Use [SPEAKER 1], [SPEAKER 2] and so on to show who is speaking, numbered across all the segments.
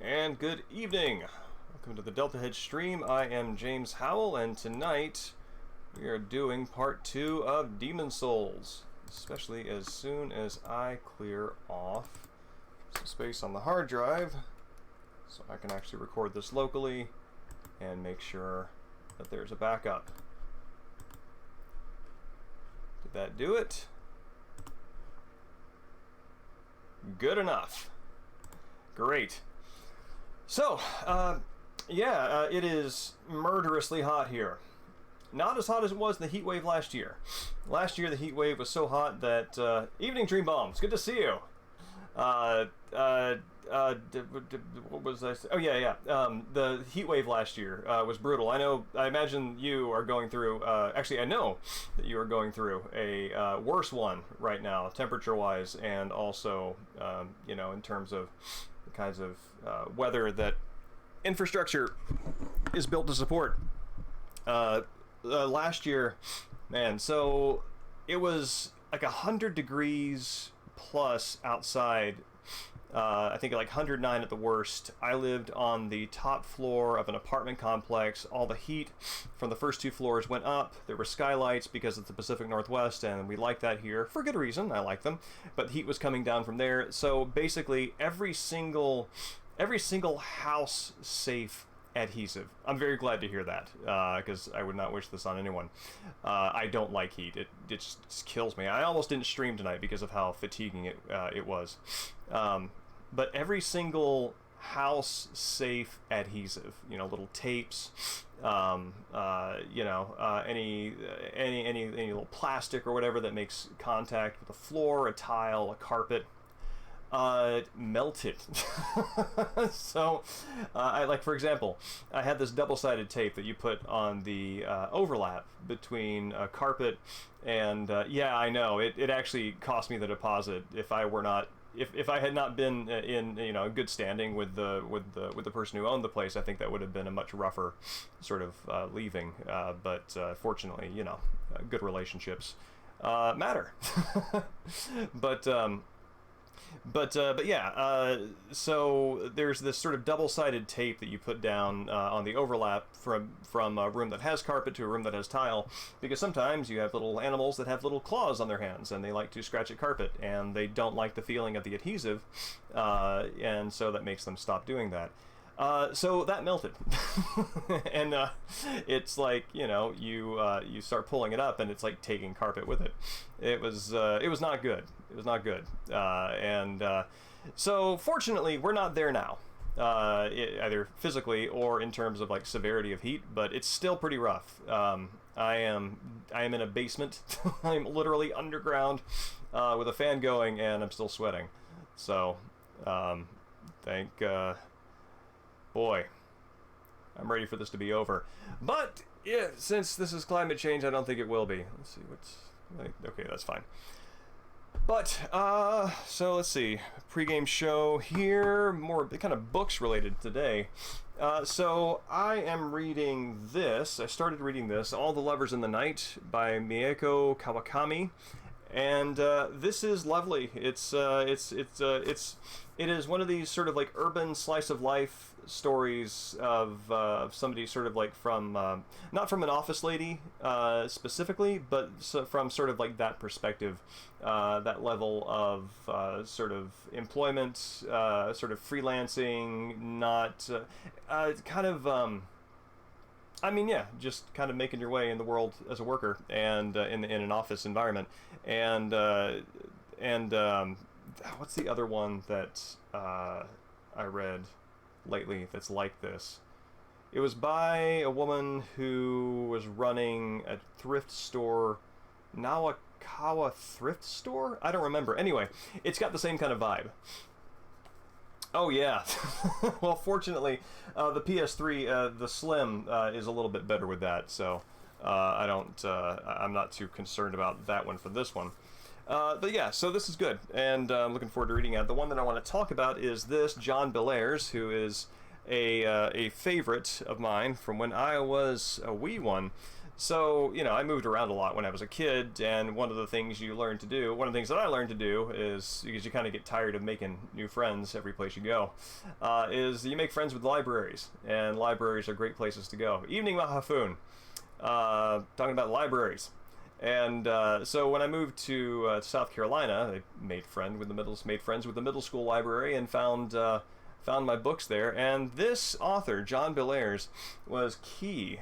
[SPEAKER 1] And good evening. Welcome to the Deltahead stream. I am James Howell, and tonight we are doing part 2 of Demon Souls, especially as soon as I clear off some space on the hard drive so I can actually record this locally and make sure that there's a backup. Did that do it? Good enough. Great. So, it is murderously hot here. Not as hot as it was in the heat wave last year. Last year the heat wave was so hot that, evening Dream Bombs, good to see you. What was I saying? Oh yeah. The heat wave last year was brutal. I imagine you are going through, actually I know that you are going through a worse one right now, temperature-wise, and also, in terms of the kinds of weather that infrastructure is built to support. Last year, man, so it was like 100 degrees plus outside. I think like 109 at the worst. I lived on the top floor of an apartment complex. All the heat from the first 2 floors went up. There were skylights because it's the Pacific Northwest, and we like that here for good reason. I like them, but heat was coming down from there. So basically, every single house safe adhesive. I'm very glad to hear that, because I would not wish this on anyone. I don't like heat. It just kills me. I almost didn't stream tonight because of how fatiguing it was. But every single house safe adhesive, little tapes, any little plastic or whatever that makes contact with a floor, a tile, a carpet, melted. So, for example, I had this double-sided tape that you put on the overlap between carpet and, I know, it actually cost me the deposit if I were not, if I had not been in good standing with the person who owned the place. I think that would have been a much rougher sort of leaving. But fortunately, good relationships matter. So there's this sort of double-sided tape that you put down on the overlap from a room that has carpet to a room that has tile, because sometimes you have little animals that have little claws on their hands and they like to scratch at carpet and they don't like the feeling of the adhesive, and so that makes them stop doing that. So that melted, and it's like you start pulling it up, and it's like taking carpet with it. It was not good. It was not good, so fortunately we're not there now, either physically or in terms of like severity of heat. But it's still pretty rough. I am in a basement. I'm literally underground with a fan going, and I'm still sweating. So boy, I'm ready for this to be over. But yeah, since this is climate change, I don't think it will be. Let's see okay, that's fine. But so let's see, pre-game show here, more kind of books related today. So I am reading this. I started reading this, All the Lovers in the Night by Mieko Kawakami. And this is lovely. It is one of these sort of like urban slice of life stories of somebody sort of like from not from an office lady specifically, but from sort of like that perspective, that level of sort of employment, sort of freelancing, not just kind of making your way in the world as a worker and in an office environment. And what's the other one that I read lately that's like this? It was by a woman who was running a thrift store, Nawakawa thrift store? I don't remember. Anyway, it's got the same kind of vibe. Oh yeah. Well, fortunately, the PS3, the Slim, is a little bit better with that, so I'm not too concerned about that one for this one. But yeah, so this is good, and I'm looking forward to reading it. The one that I want to talk about is this, John Bellairs, who is a favorite of mine from when I was a wee one. So, I moved around a lot when I was a kid, and one of the things that I learned to do is, because you kind of get tired of making new friends every place you go, is you make friends with libraries, and libraries are great places to go. Evening Mahafun, talking about libraries. And so when I moved to South Carolina, I made friends with the middle school library, and found my books there. And this author, John Bellairs, was key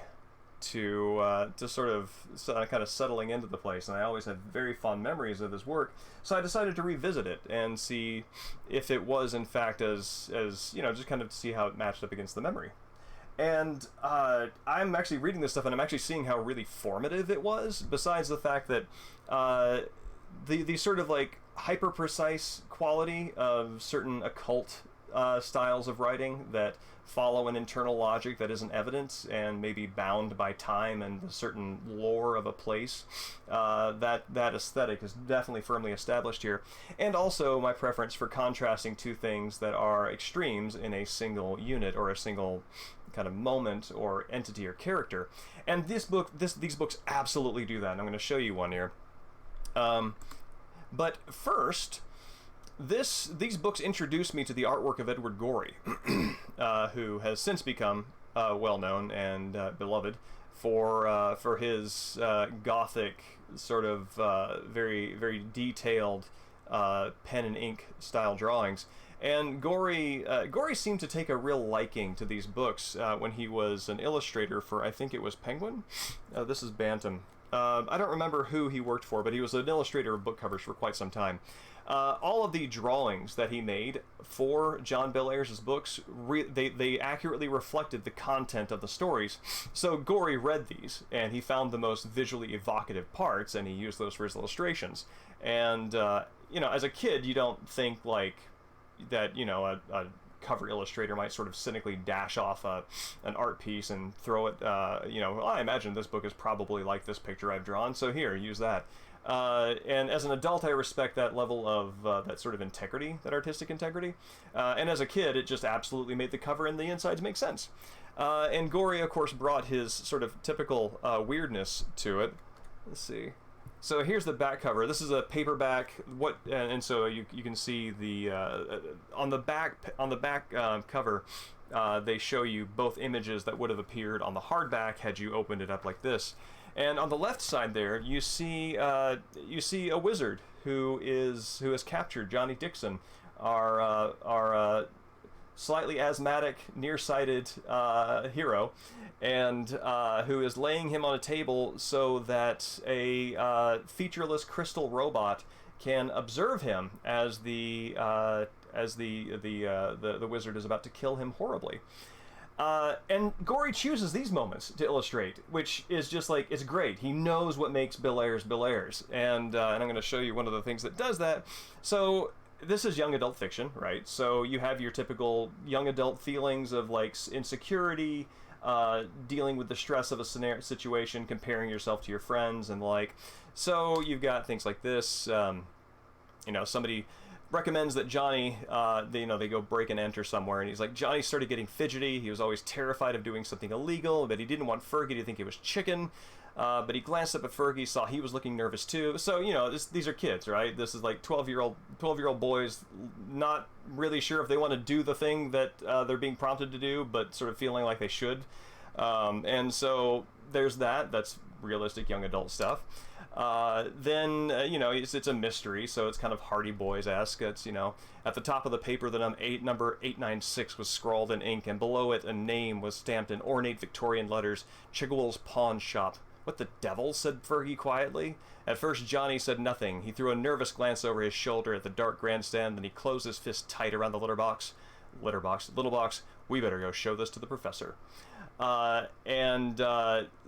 [SPEAKER 1] to sort of kind of settling into the place, and I always had very fond memories of his work. So I decided to revisit it and see if it was in fact as just kind of see how it matched up against the memory. And I'm actually reading this stuff, and I'm actually seeing how really formative it was, besides the fact that the sort of like hyper precise quality of certain occult styles of writing that follow an internal logic that isn't evident and maybe bound by time and the certain lore of a place. That aesthetic is definitely firmly established here. And also my preference for contrasting two things that are extremes in a single unit or a single kind of moment or entity or character. And these books absolutely do that, and I'm going to show you one here. But first, these books introduced me to the artwork of Edward Gorey, who has since become well known and beloved for his gothic sort of very very detailed pen and ink style drawings. And Gorey seemed to take a real liking to these books when he was an illustrator for, I think it was Penguin. This is Bantam. I don't remember who he worked for, but he was an illustrator of book covers for quite some time. All of the drawings that he made for John Bellairs' books, they accurately reflected the content of the stories. So Gorey read these, and he found the most visually evocative parts, and he used those for his illustrations. And, as a kid, you don't think, like, that, a cover illustrator might sort of cynically dash off an art piece and throw it, well, I imagine this book is probably like this picture I've drawn, so here, use that. And as an adult, I respect that level of that sort of integrity, that artistic integrity. And as a kid, it just absolutely made the cover and the insides make sense. And Gorey, of course, brought his sort of typical weirdness to it. Let's see. So here's the back cover. This is a paperback. And so you can see the on the back cover. They show you both images that would have appeared on the hardback had you opened it up like this. And on the left side there, you see a wizard who has captured Johnny Dixon, our slightly asthmatic, nearsighted hero, and who is laying him on a table so that a featureless crystal robot can observe him as the wizard is about to kill him horribly. And Gorey chooses these moments to illustrate, which is just like, it's great. He knows what makes Bellairs, and I'm going to show you one of the things that does that. So this is young adult fiction, right? So you have your typical young adult feelings of like insecurity, dealing with the stress of a situation, comparing yourself to your friends, and like, so you've got things like this. Somebody recommends that Johnny, they go break and enter somewhere, and he's like, Johnny started getting fidgety. He was always terrified of doing something illegal, but he didn't want Fergie to think it was chicken. But he glanced up at Fergie, saw he was looking nervous too. So these are kids, right? This is like 12-year-old boys, not really sure if they want to do the thing that they're being prompted to do, but sort of feeling like they should. And so there's that. That's realistic young adult stuff. Then it's a mystery, so it's kind of Hardy Boys-esque. It's, at the top of the paper, the number 896 was scrawled in ink, and below it a name was stamped in ornate Victorian letters: Chigwell's Pawn Shop. What the devil? Said Fergie quietly. At first Johnny said nothing. He threw a nervous glance over his shoulder at the dark grandstand, then he closed his fist tight around the little box, we better go show this to the professor.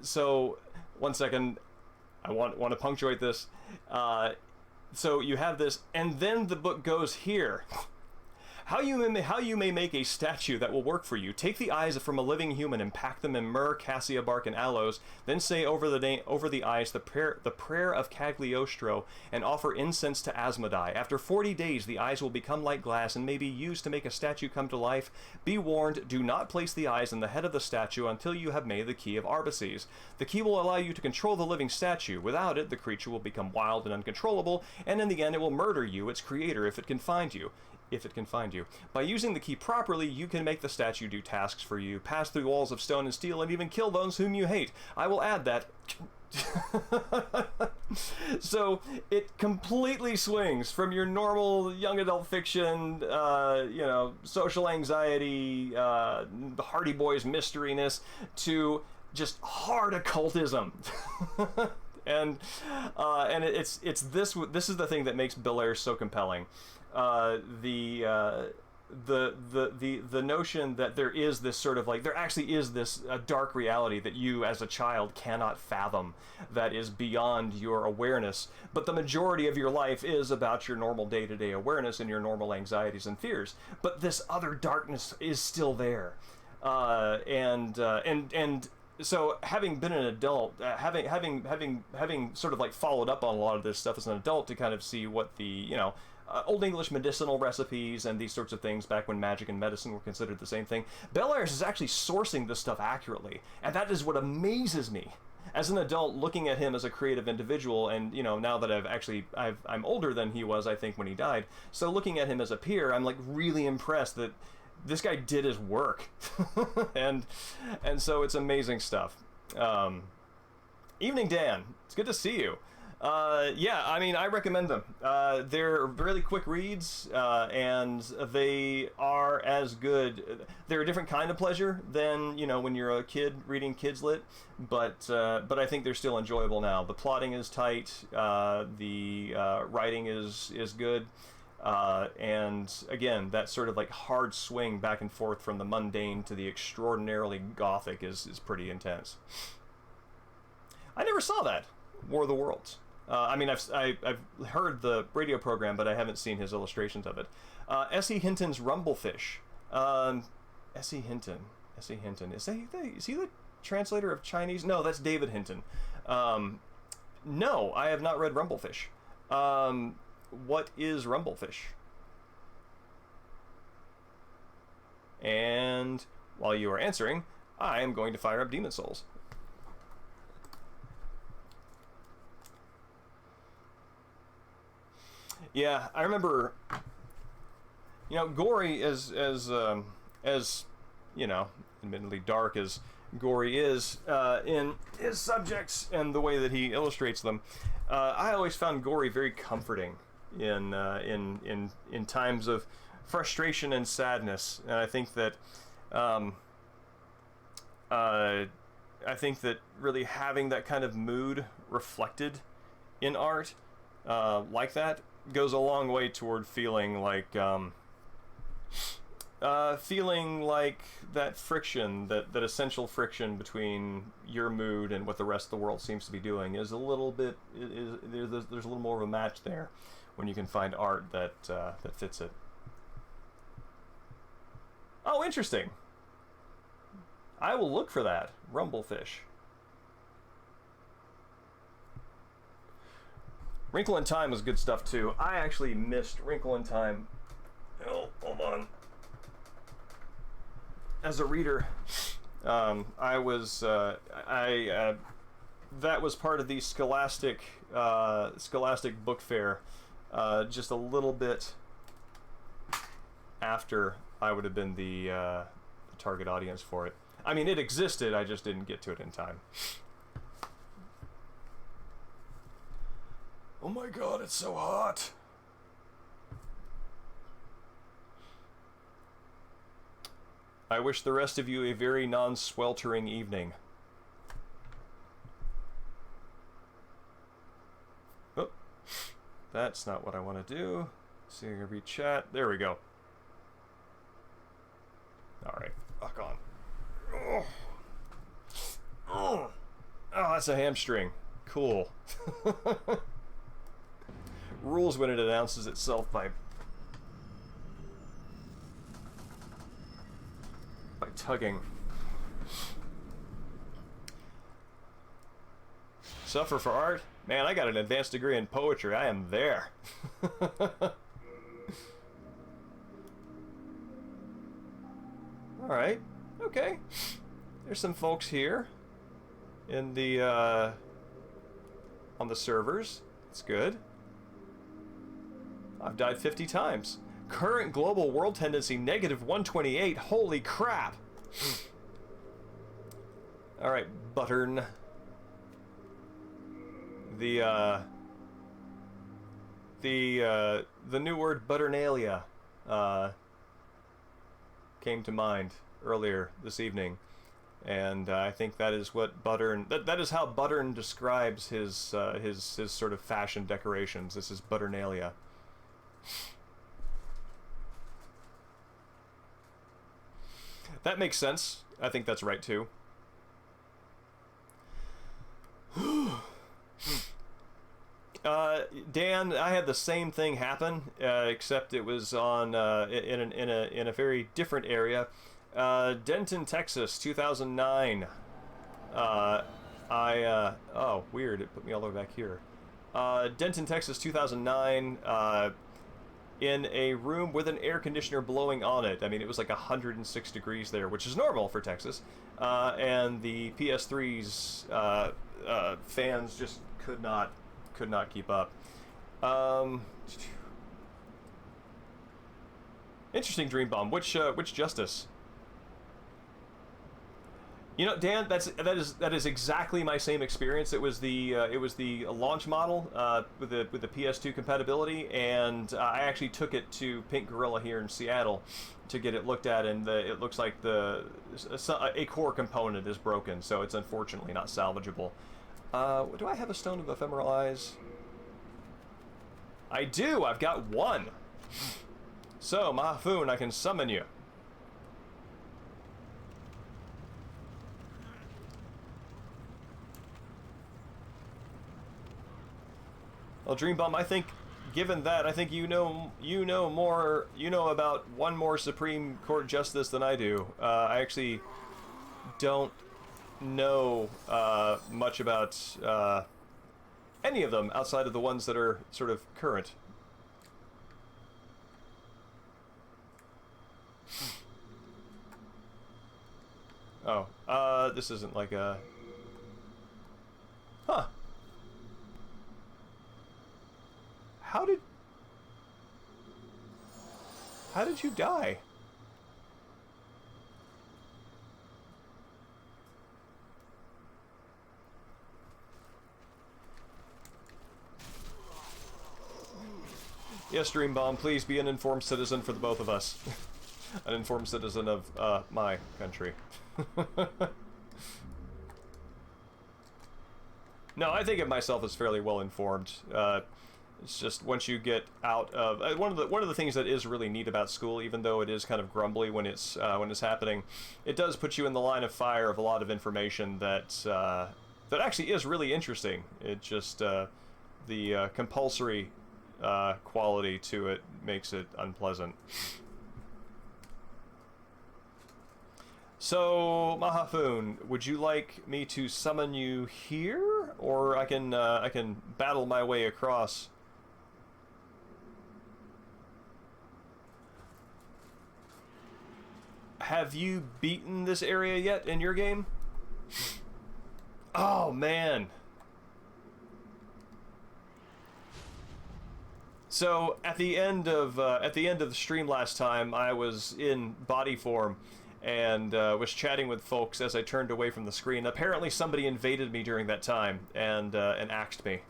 [SPEAKER 1] So one second, I want to punctuate this. So you have this, and then the book goes here. How you may make a statue that will work for you. Take the eyes from a living human and pack them in myrrh, cassia bark, and aloes. Then say over the eyes the prayer of Cagliostro, and offer incense to Asmodai. After 40 days, the eyes will become like glass and may be used to make a statue come to life. Be warned: do not place the eyes in the head of the statue until you have made the key of Arbaces. The key will allow you to control the living statue. Without it, the creature will become wild and uncontrollable, and in the end, it will murder you, its creator, if it can find you. By using the key properly, you can make the statue do tasks for you, pass through walls of stone and steel, and even kill those whom you hate. I will add that... So, it completely swings from your normal young adult fiction, social anxiety, Hardy Boys mysteryness, to just hard occultism. and this is the thing that makes Belair so compelling. The notion that there is this sort of like, there actually is this dark reality that you as a child cannot fathom, that is beyond your awareness, but the majority of your life is about your normal day-to-day awareness and your normal anxieties and fears, but this other darkness is still there. So having been an adult, having sort of like followed up on a lot of this stuff as an adult to kind of see what the, Old English medicinal recipes and these sorts of things back when magic and medicine were considered the same thing, Bellairs is actually sourcing this stuff accurately, and that is what amazes me. As an adult, looking at him as a creative individual, and now that I'm older than he was, I think, when he died, so looking at him as a peer, I'm like really impressed that this guy did his work. and so it's amazing stuff. Evening, Dan. It's good to see you. Yeah, I mean, I recommend them. They're really quick reads, and they are as good. They're a different kind of pleasure than, when you're a kid reading Kids Lit, but I think they're still enjoyable now. The plotting is tight, the writing is good, and again, that sort of like hard swing back and forth from the mundane to the extraordinarily gothic is pretty intense. I never saw that, War of the Worlds. I mean, I've heard the radio program, but I haven't seen his illustrations of it. S.E. Hinton's Rumblefish. S.E. Hinton. Is he the translator of Chinese? No, that's David Hinton. No, I have not read Rumblefish. What is Rumblefish? And while you are answering, I am going to fire up Demon Souls. Yeah, I remember, gory as admittedly dark as Gory is in his subjects and the way that he illustrates them. I always found Gory very comforting in times of frustration and sadness, and I think that really having that kind of mood reflected in art like that goes a long way toward feeling like that friction, that essential friction between your mood and what the rest of the world seems to be doing is a little bit, there's a little more of a match there when you can find art that fits it. Oh, interesting. I will look for that. Rumblefish. Wrinkle in Time was good stuff too. I actually missed Wrinkle in Time. Oh, hold on. As a reader, I was that was part of the Scholastic Book Fair, just a little bit after I would have been the target audience for it. I mean, it existed, I just didn't get to it in time. Oh my god, it's so hot. I wish the rest of you a very non-sweltering evening. Oh, that's not what I want to do. See, I'm gonna read chat. There we go. Alright, fuck on. Oh. Oh, that's a hamstring. Cool. Rules when it announces itself by tugging. Suffer for art? Man, I got an advanced degree in poetry. I am there. Alright. Okay. There's some folks here in the, on the servers. That's good. I've died 50 times. Current global world tendency, -128. Holy crap! Alright, Buttern. The new word Butternalia came to mind earlier this evening, and I think that is what Buttern, that is how Buttern describes his sort of fashion decorations. This is Butternalia. That makes sense. I think that's right too. Dan, I had the same thing happen, except it was on in a very different area. Denton, Texas, 2009. Oh, weird. It put me all the way back here. Denton, Texas, 2009. In a room with an air conditioner blowing on it. I mean, it was like 106 degrees there, which is normal for Texas. And the PS3's fans just could not keep up. Interesting dream bomb. Which justice? You know, Dan, that is exactly my same experience. It was the launch model with the PS2 compatibility, and I actually took it to Pink Gorilla here in Seattle to get it looked at, and it looks like a core component is broken, so it's unfortunately not salvageable. Do I have a Stone of Ephemeral Eyes? I do. I've got one. So, Mahfoon, I can summon you. Well, Dream Bomb, I think, given that, I think you know about one more Supreme Court justice than I do. I actually don't know much about any of them outside of the ones that are sort of current. Oh, this isn't like a... Huh. How did you die? Yes, Dream Bomb, please be an informed citizen for the both of us. An informed citizen of my country. No, I think of myself as fairly well informed. It's just once you get out of one of the things that is really neat about school, even though it is kind of grumbly when it's happening, it does put you in the line of fire of a lot of information that actually is really interesting. It just the compulsory quality to it makes it unpleasant. So, Mahfoon, would you like me to summon you here, or I can battle my way across? Have you beaten this area yet in your game? Oh man. So at the end of the stream last time, I was in body form and was chatting with folks as I turned away from the screen. Apparently, somebody invaded me during that time and axed me.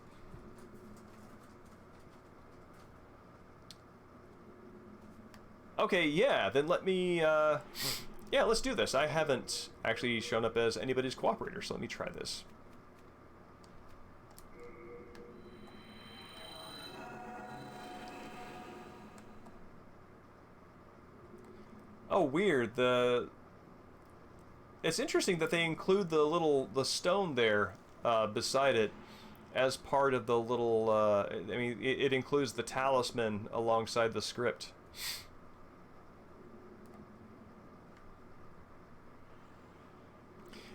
[SPEAKER 1] Okay, yeah, then let me, yeah, let's do this. I haven't actually shown up as anybody's cooperator, so let me try this. Oh, weird. It's interesting that they include the stone there beside it as part of the little, I mean, it includes the talisman alongside the script.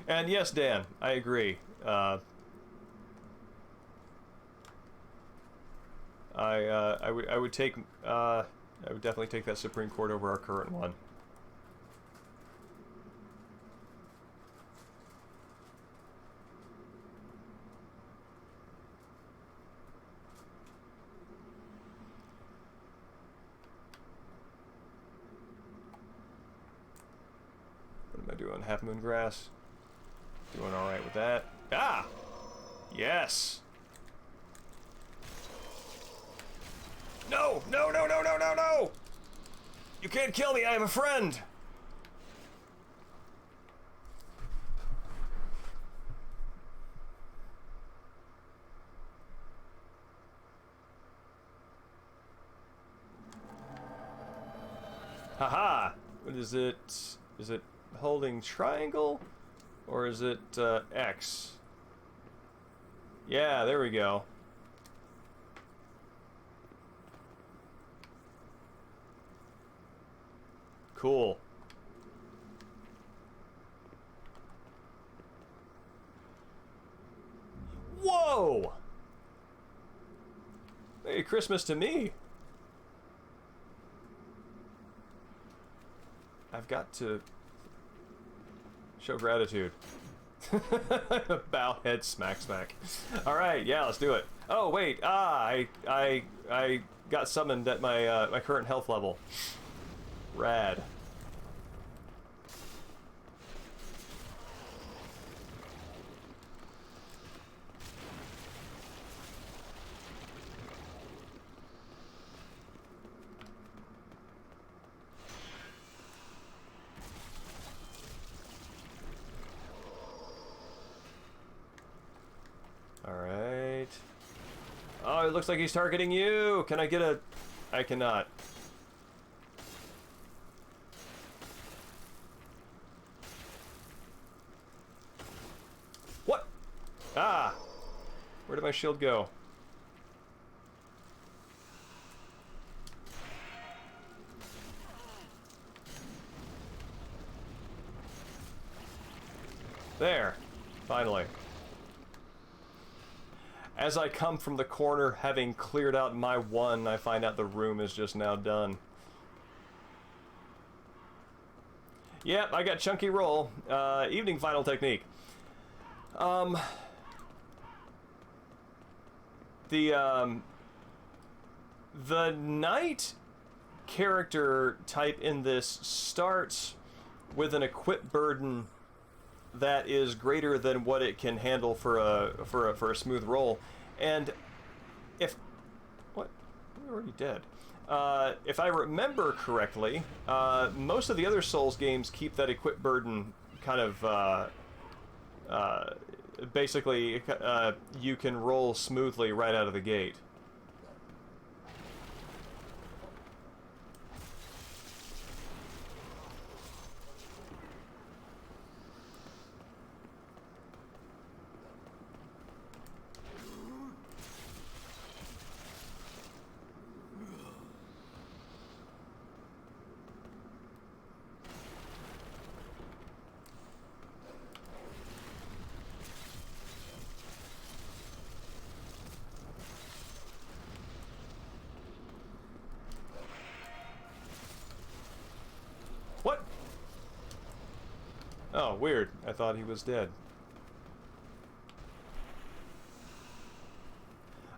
[SPEAKER 1] And yes, Dan, I agree. I would take I would definitely take that Supreme Court over our current one. What am I doing? Half Moon Grass. Doing all right with that. Ah, yes. No! No! No! No! No! No! No! You can't kill me. I have a friend. Haha! What is it? Is it holding triangle? Or is it X? Yeah, there we go. Cool. Whoa! Merry Christmas to me. I've got to show gratitude. Bow, head, smack, smack. All right, yeah, let's do it. Oh wait, I got summoned at my my current health level. Rad. Alright. Oh, it looks like he's targeting you! Can I get a... I cannot. What? Ah! Where did my shield go? There. Finally. As I come from the corner, having cleared out my one, I find out the room is just now done. Yep, I got chunky roll. Evening final technique. The knight character type in this starts with an equip burden that is greater than what it can handle for a smooth roll, and if what we're already dead. If I remember correctly, most of the other Souls games keep that equip burden kind of basically you can roll smoothly right out of the gate. What? Oh, weird. I thought he was dead.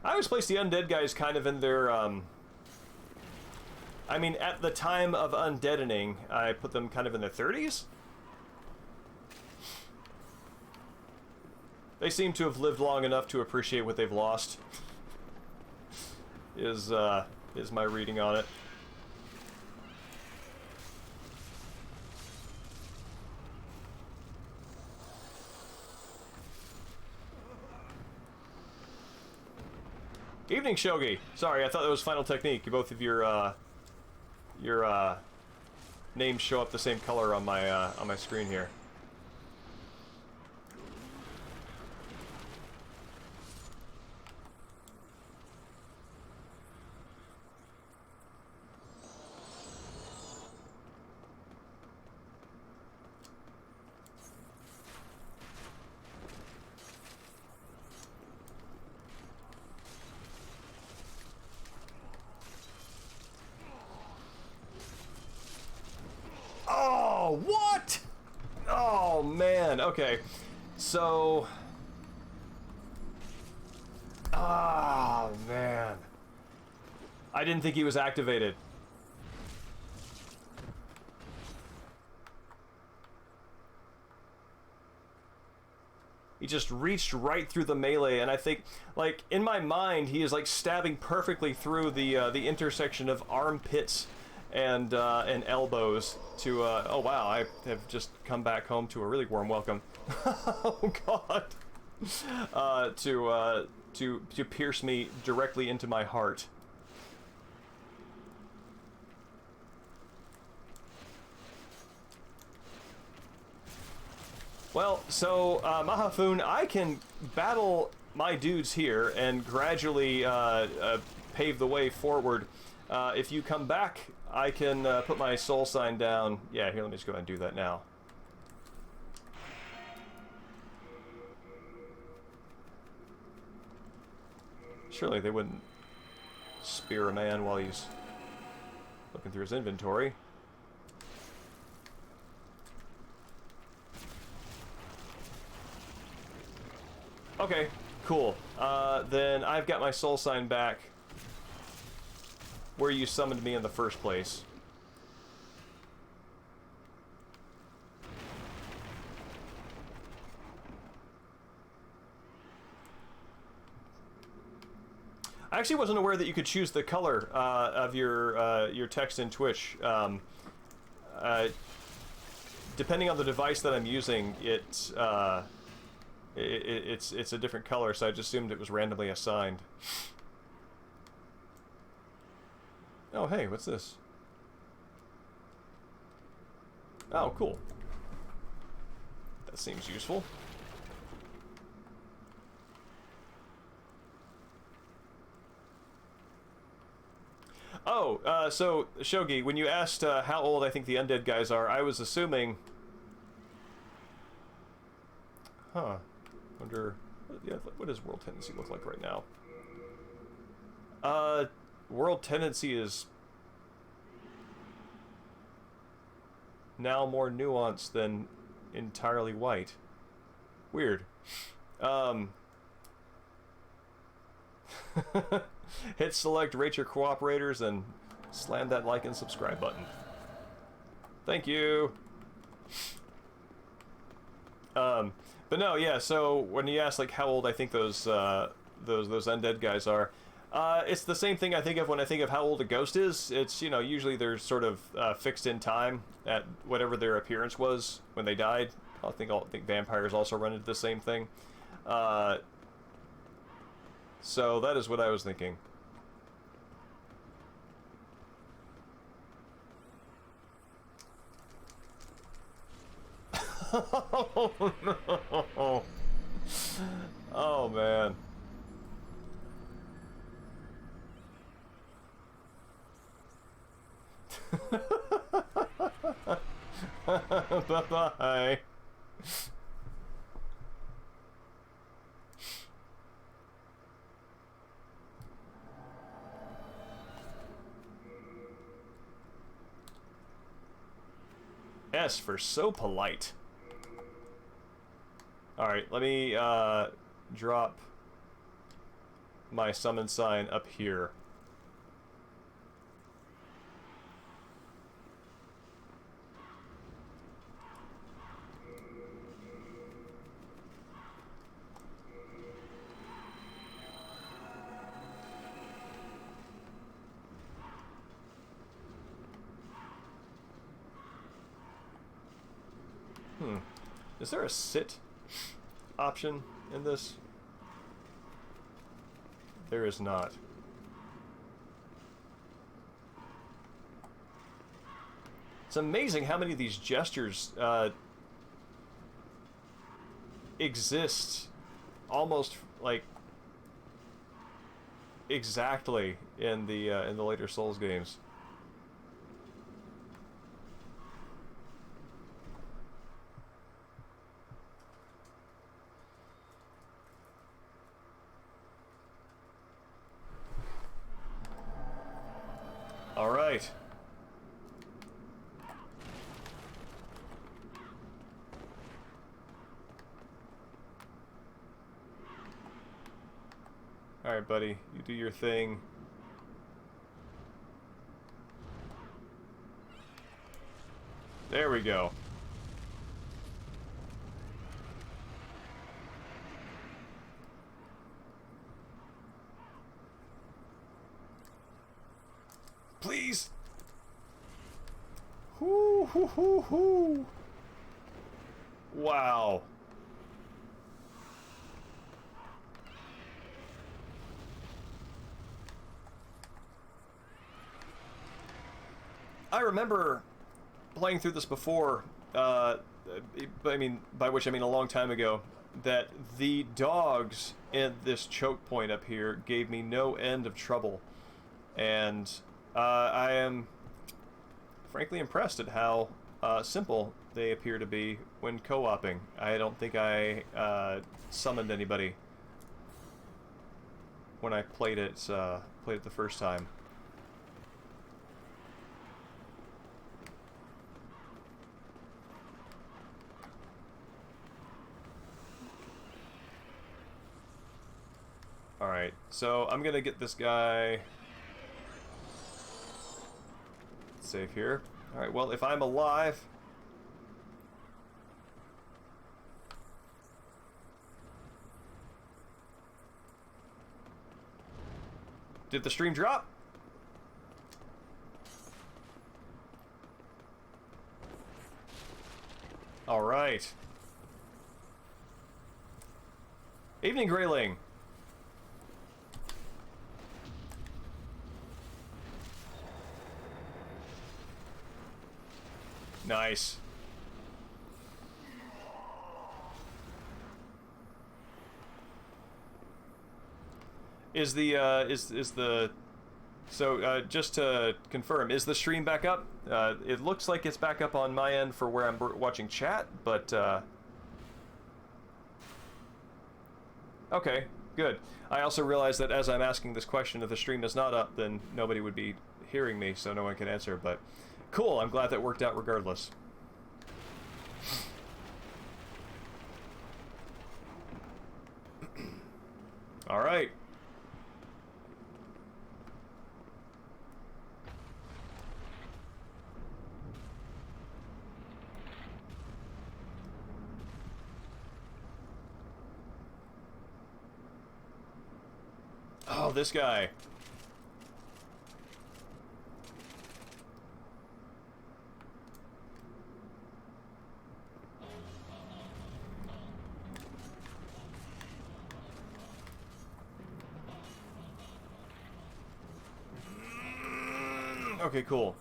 [SPEAKER 1] I always place the undead guys kind of in their, I mean, at the time of undeadening, I put them kind of in their 30s? They seem to have lived long enough to appreciate what they've lost. Is my reading on it. Evening, Shogi. Sorry, I thought that was final technique. Both of your names show up the same color on my screen here. Oh, what? Oh, man. Okay. So... Oh, man. I didn't think he was activated. He just reached right through the melee, and I think, like, in my mind, he is, like, stabbing perfectly through the intersection of armpits and elbows to, oh wow, I have just come back home to a really warm welcome. Oh god. To pierce me directly into my heart. Well, so, Mahafun, I can battle my dudes here and gradually pave the way forward. If you come back, I can put my soul sign down. Yeah, here, let me just go ahead and do that now. Surely they wouldn't spear a man while he's looking through his inventory. Okay, cool. Then I've got my soul sign back where you summoned me in the first place. I actually wasn't aware that you could choose the color of your text in Twitch. Depending on the device that I'm using, it's a different color, so I just assumed it was randomly assigned. Oh, hey, what's this? Oh, cool. That seems useful. Oh, so, Shogi, when you asked how old I think the undead guys are, I was assuming... Huh. Wonder... Yeah, what does World Tendency look like right now? World Tendency is... now more nuanced than entirely white. Weird. Hit select, rate your cooperators, and slam that like and subscribe button. Thank you. But no, yeah. So when you ask like how old I think those undead guys are, it's the same thing I think of when I think of how old a ghost is. It's, you know, usually they're sort of fixed in time at whatever their appearance was when they died. I think vampires also run into the same thing. So that is what I was thinking. Oh no! Oh man. Bye-bye. S for so polite. Alright, let me drop my summon sign up here. Is there a sit option in this? There is not. It's amazing how many of these gestures exist almost like exactly in the later Souls games. All right. Alright, buddy. You do your thing. There we go. Please! Hoo hoo hoo hoo! Wow. I remember playing through this before, I mean, by which I mean a long time ago, that the dogs in this choke point up here gave me no end of trouble. And I am frankly impressed at how simple they appear to be when co-oping. I don't think I summoned anybody when I played it the first time. Alright, so I'm gonna get this guy safe here. Alright, well, if I'm alive... Did the stream drop? Alright. Evening, Grayling. Nice. Is the so just to confirm, is the stream back up? It looks like it's back up on my end for where I'm watching chat, but okay, good. I also realize that as I'm asking this question, if the stream is not up, then nobody would be hearing me, so no one can answer, but cool, I'm glad that worked out regardless. All right. Oh, this guy. Okay, cool.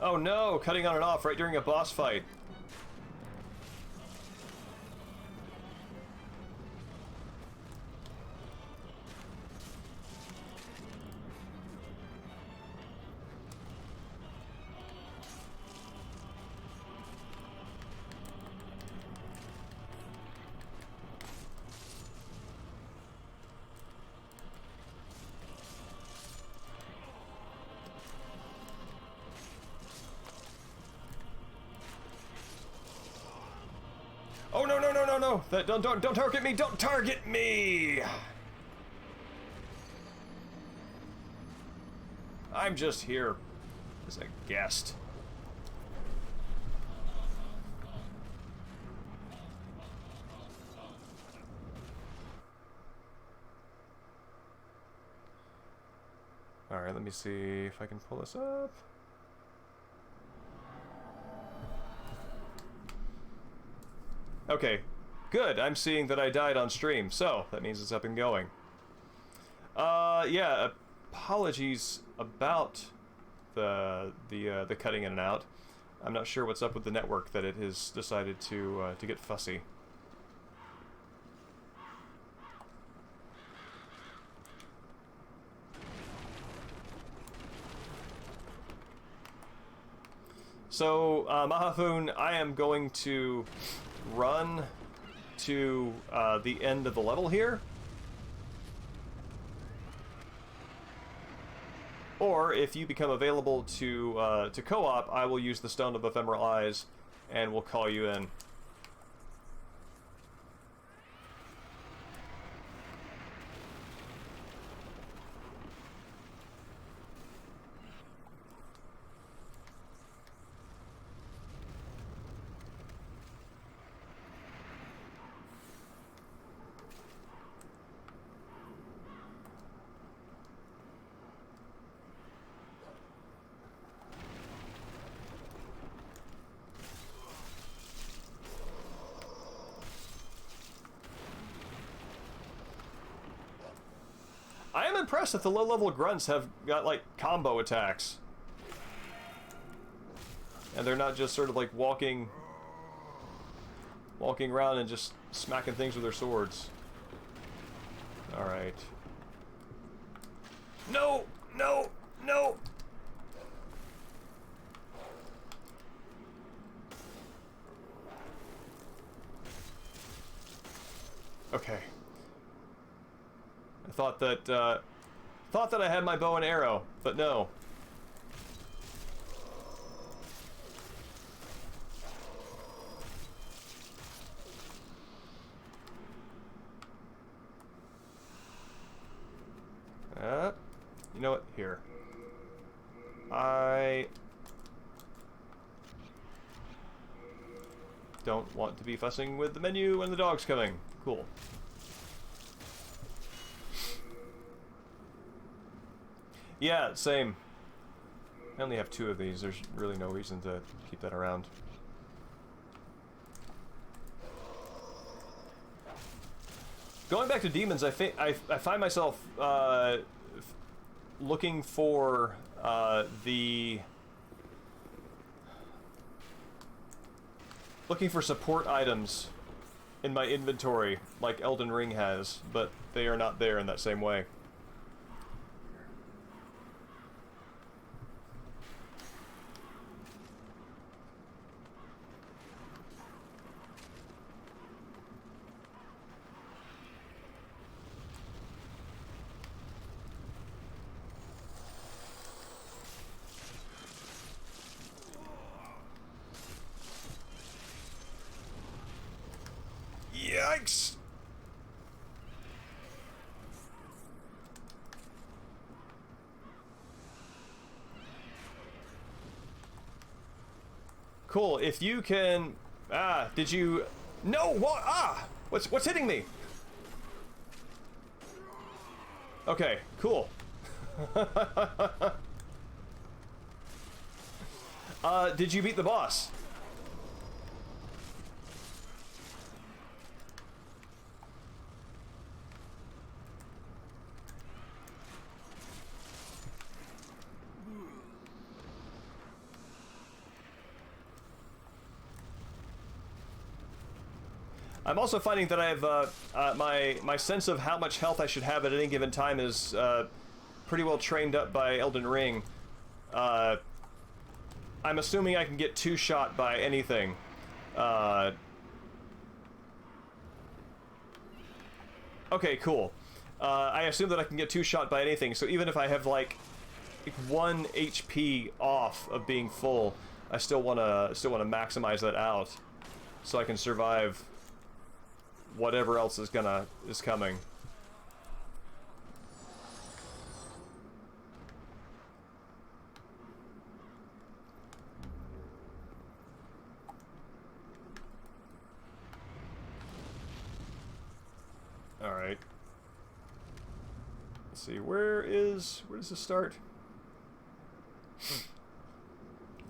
[SPEAKER 1] Oh no, cutting on and off right during a boss fight. Oh no no no no no! That don't target me! Don't target me! I'm just here as a guest. All right, let me see if I can pull this up. Okay, good. I'm seeing that I died on stream, so that means it's up and going. Yeah, apologies about the cutting in and out. I'm not sure what's up with the network that it has decided to get fussy. So, Mahafun, I am going to run to the end of the level here. Or if you become available to co-op, I will use the Stone of Ephemeral Eyes, and we'll call you in. I am impressed that the low-level grunts have got, like, combo attacks. And they're not just sort of, like, walking around and just smacking things with their swords. Alright. No! No! No! Okay. I thought that I had my bow and arrow, but no. You know what? Here. I don't want to be fussing with the menu when the dog's coming. Cool. Yeah, same. I only have 2 of these. There's really no reason to keep that around. Going back to demons, I find myself looking for support items in my inventory, like Elden Ring has, but they are not there in that same way. Yikes! Cool. If you can, did you? No. What? What's hitting me? Okay. Cool. Did you beat the boss? I'm also finding that I have my sense of how much health I should have at any given time is pretty well trained up by Elden Ring. I'm assuming I can get 2-shot by anything. Okay, cool. I assume that I can get 2-shot by anything, so even if I have like 1 HP off of being full, I still wanna maximize that out so I can survive whatever else is coming. All right. Let's see. Where does this start?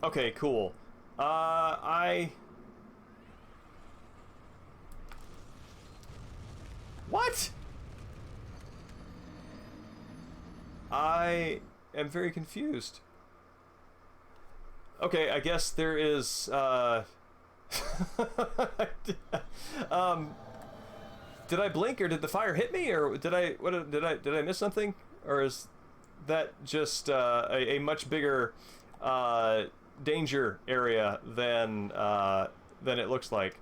[SPEAKER 1] Okay, cool. What? I am very confused. Okay, I guess there is, did I blink or did the fire hit me or did I miss something? Or is that just, a much bigger, danger area than it looks like?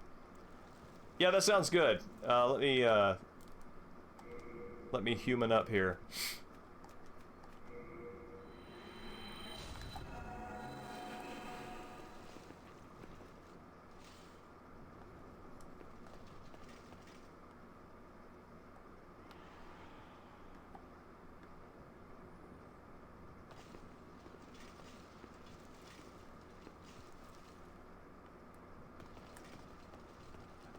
[SPEAKER 1] Yeah, that sounds good. Let me human up here.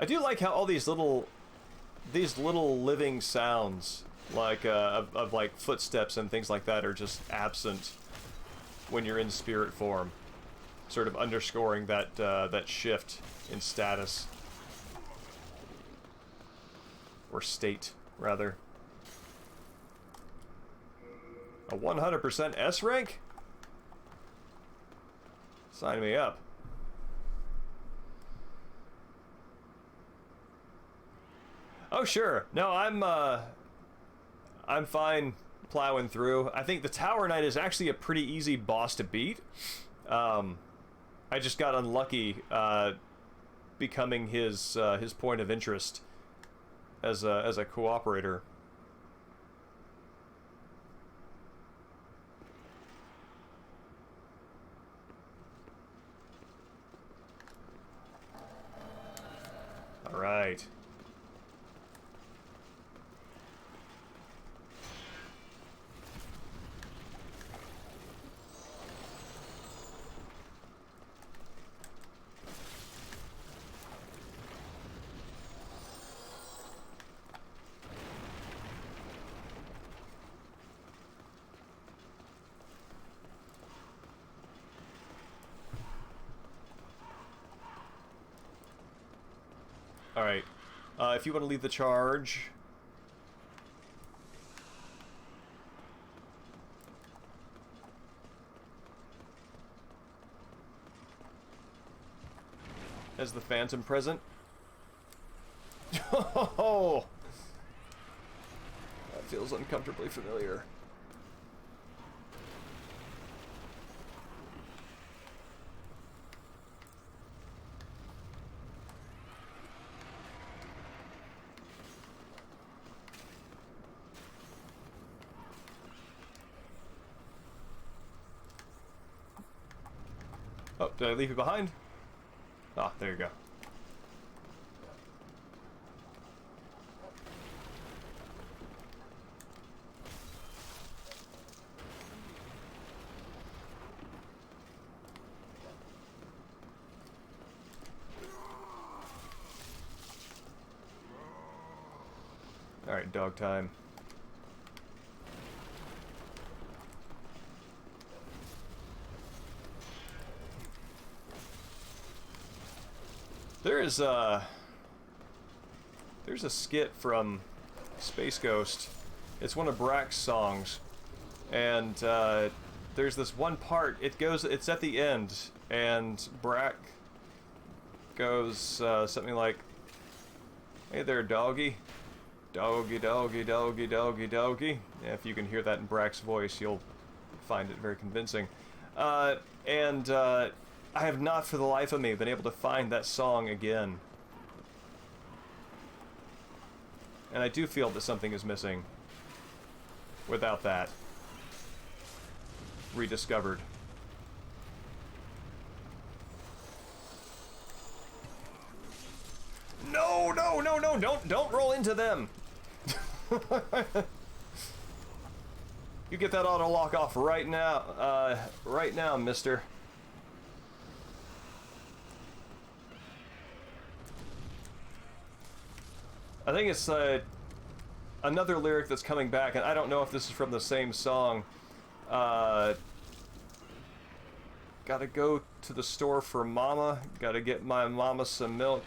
[SPEAKER 1] I do like how all these little living sounds, like of like footsteps and things like that, are just absent when you're in spirit form, sort of underscoring that that shift in status or state, rather. A 100% S rank? Sign me up. Oh sure. No, I'm fine plowing through. I think the Tower Knight is actually a pretty easy boss to beat. I just got unlucky becoming his point of interest as a cooperator. All right. Alright, if you want to leave the charge... As the Phantom present? Oh! That feels uncomfortably familiar. Oh, did I leave you behind? Ah, there you go. Alright, dog time. There's a skit from Space Ghost. It's one of Brack's songs, and there's this one part. It's at the end, and Brack goes something like, "Hey there, doggy, doggy, doggy, doggy, doggy, doggy." Yeah, if you can hear that in Brack's voice, you'll find it very convincing. I have not for the life of me been able to find that song again. And I do feel that something is missing without that rediscovered. No, no, no, no, don't roll into them. You get that auto lock off right now, mister. I think it's another lyric that's coming back, and I don't know if this is from the same song. Gotta go to the store for mama. Gotta get my mama some milk.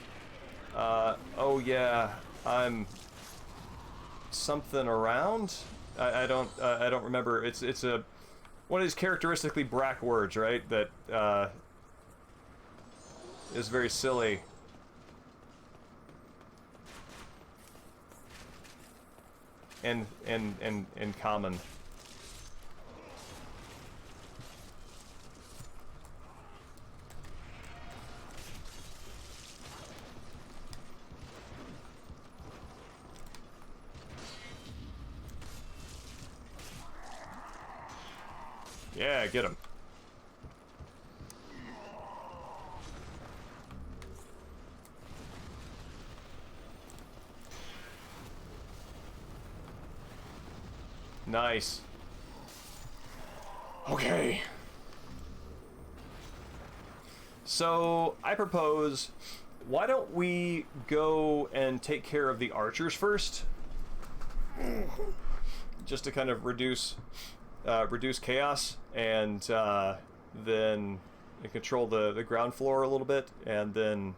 [SPEAKER 1] Oh yeah, I'm something around. I don't remember. It's one of these characteristically Brack words, right? That is very silly. And common. Yeah, get him. Nice. Okay. So, I propose why don't we go and take care of the archers first? Just to kind of reduce chaos, and then control the ground floor a little bit, and then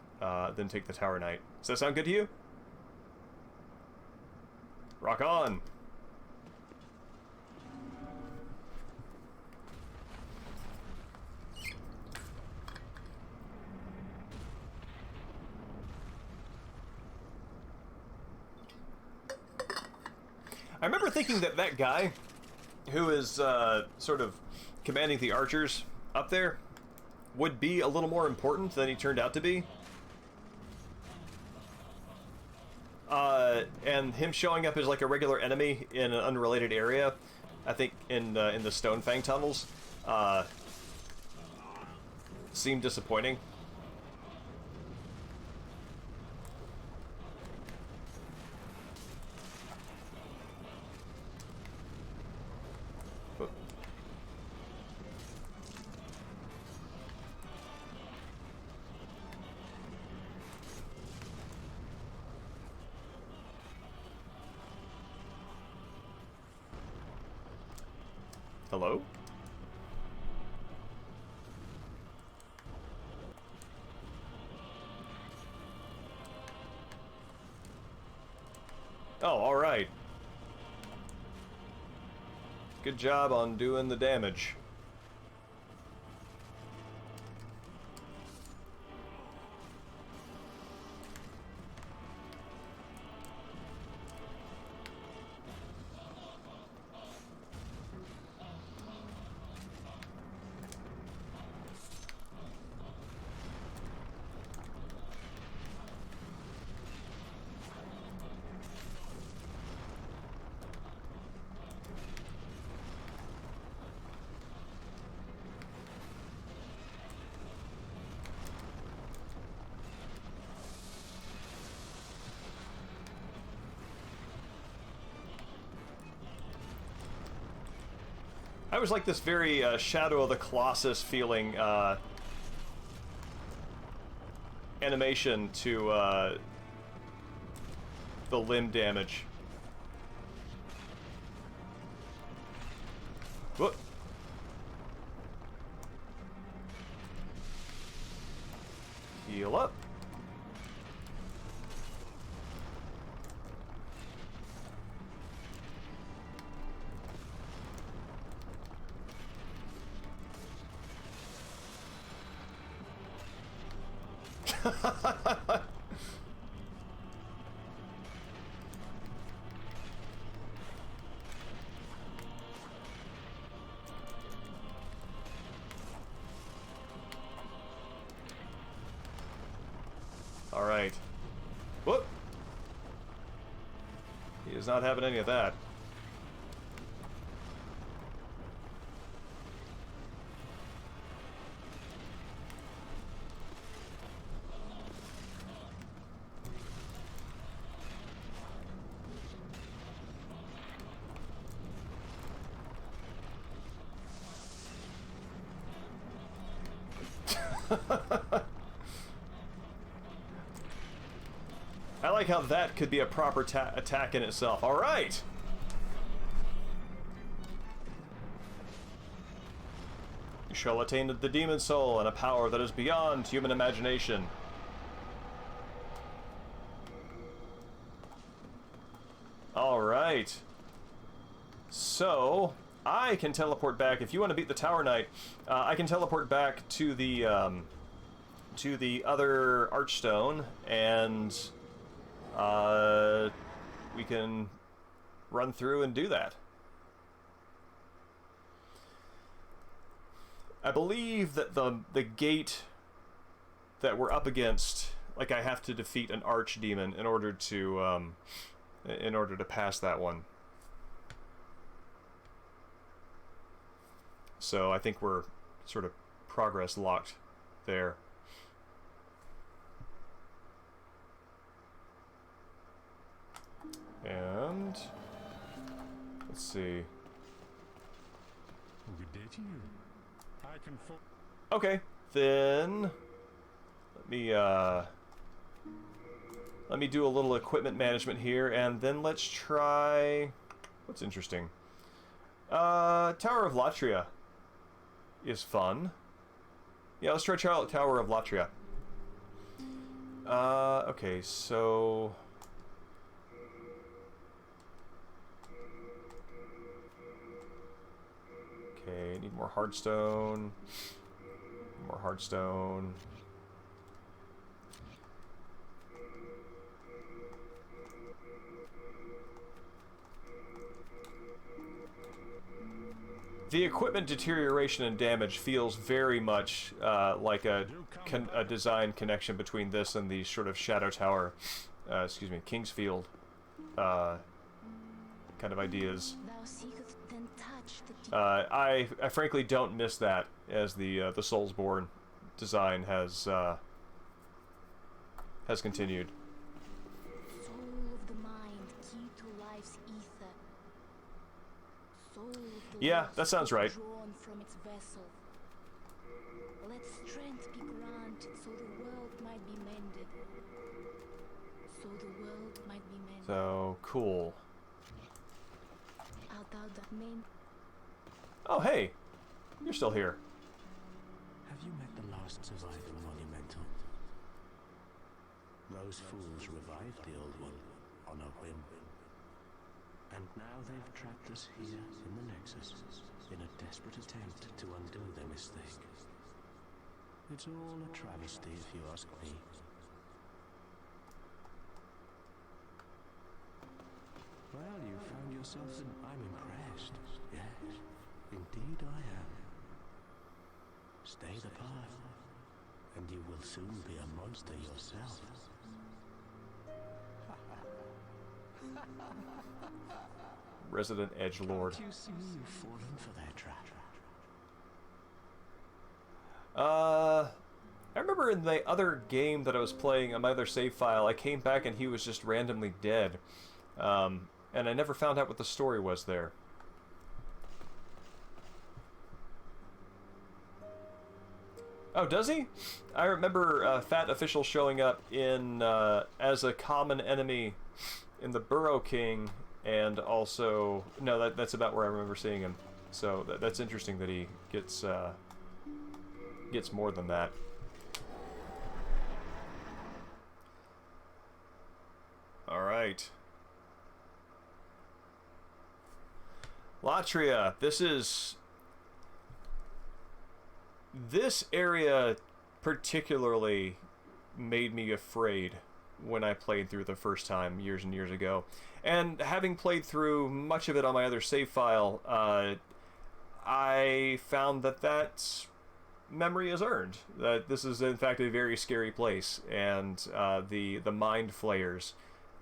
[SPEAKER 1] take the tower knight. Does that sound good to you? Rock on! I remember thinking that that guy who is sort of commanding the archers up there would be a little more important than he turned out to be. And him showing up as like a regular enemy in an unrelated area, I think in the Stonefang tunnels, seemed disappointing. Hello? Oh, alright. Good job on doing the damage. I was like this very Shadow of the Colossus feeling animation to the limb damage. Whoop. Heal up. All right. Whoop. He is not having any of that. I like how that could be a proper attack in itself. All right. You shall attain the demon soul and a power that is beyond human imagination. All right. So I can teleport back. If you want to beat the Tower Knight, I can teleport back to the other Archstone, and we can run through and do that. I believe that the gate that we're up against, like, I have to defeat an archdemon in order to pass that one. So I think we're sort of progress locked there. And let's see.
[SPEAKER 2] Good day to you. I can
[SPEAKER 1] Okay, then let me Let me do a little equipment management here, and then let's try... What's interesting? Tower of Latria is fun. Yeah, let's try Tower of Latria. Okay, so... Okay, need more hardstone. More hardstone. The equipment deterioration and damage feels very much like a design connection between this and the sort of Shadow Tower, excuse me, Kingsfield kind of ideas. I frankly don't miss that, as the Soulsborne design has continued. Yeah, that sounds right.
[SPEAKER 2] Let strength be granted so the world might be mended.
[SPEAKER 1] So cool. Oh hey, you're still here.
[SPEAKER 3] Have you met the last surviving monumental? Those fools revived the old one on a whim. And now they've trapped us here in the Nexus, in a desperate attempt to undo their mistake. It's all a travesty, if you ask me. Well, you found yourself and I'm impressed. Yes, indeed I am. Stay the path, and you will soon be a monster yourself.
[SPEAKER 1] Resident Edgelord.
[SPEAKER 3] Can't you see you've fallen for their trap?
[SPEAKER 1] I remember in the other game that I was playing on my other save file, I came back and he was just randomly dead. And I never found out what the story was there. Oh, does he? I remember Fat Official showing up in as a common enemy in the Burrow King, and also... No, that's about where I remember seeing him. So that's interesting that he gets more than that. Alright. Latria, this area particularly made me afraid when I played through the first time years and years ago. And having played through much of it on my other save file, I found that memory is earned. That this is in fact a very scary place, and the mind flayers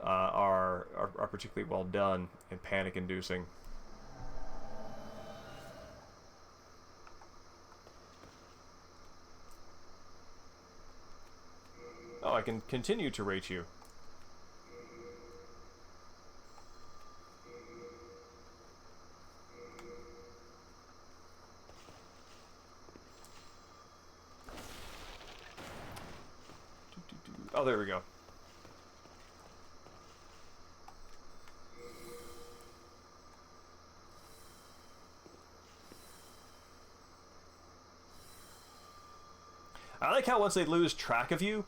[SPEAKER 1] are particularly well done and panic-inducing. Oh, I can continue to rate you. Oh, there we go. I like how once they lose track of you,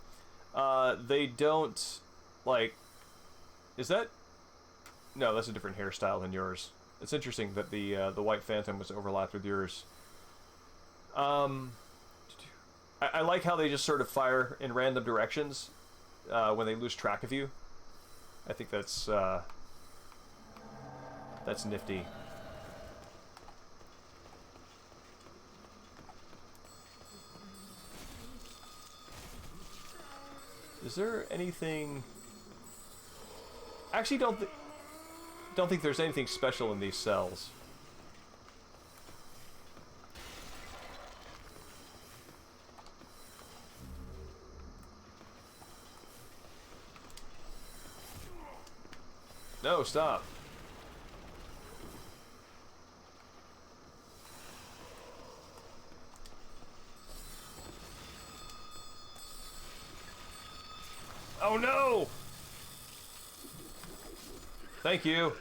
[SPEAKER 1] they don't, like... Is that... No, that's a different hairstyle than yours. It's interesting that the White Phantom was overlapped with yours. I like how they just sort of fire in random directions when they lose track of you. I think that's nifty. Is there anything... Actually, don't think there's anything special in these cells. No, stop. Oh thank you.